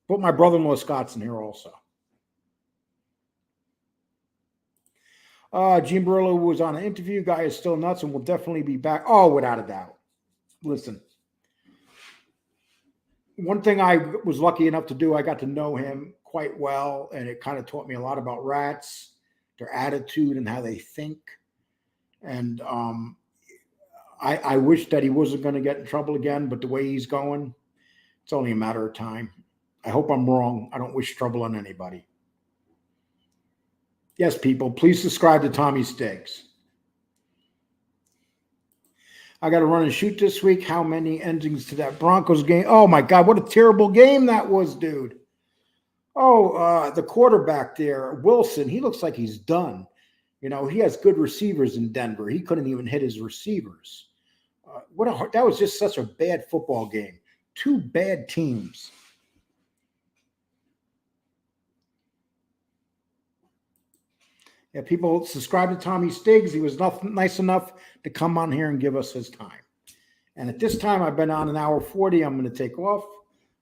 But my brother-in-law Scott's in here also. Gene Barillo was on an interview. Guy is still nuts and will definitely be back. Oh, without a doubt. Listen, one thing I was lucky enough to do, I got to know him quite well, and it kind of taught me a lot about rats, their attitude, and how they think. And I wish that he wasn't going to get in trouble again, but the way he's going, it's only a matter of time. I hope I'm wrong. I don't wish trouble on anybody. Yes, people, please subscribe to Tommy Stiggs. I got to run and shoot this week. How many endings to that Broncos game? Oh, my God, what a terrible game that was, dude. Oh, the quarterback there, Wilson, he looks like he's done. You know, he has good receivers in Denver. He couldn't even hit his receivers. That was just such a bad football game. Two bad teams. Yeah, people subscribe to Tommy Stiggs. He was nice enough to come on here and give us his time. And at this time, I've been on an hour 40. I'm going to take off.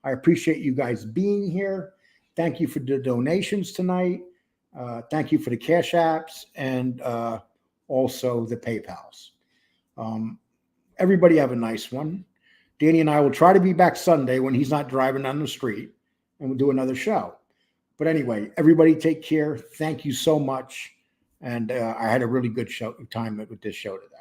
I appreciate you guys being here. Thank you for the donations tonight. Thank you for the Cash Apps and also the PayPals. Everybody have a nice one. Danny and I will try to be back Sunday when he's not driving down the street, and we'll do another show. But anyway, everybody take care. Thank you so much. And I had a really good time with this show today.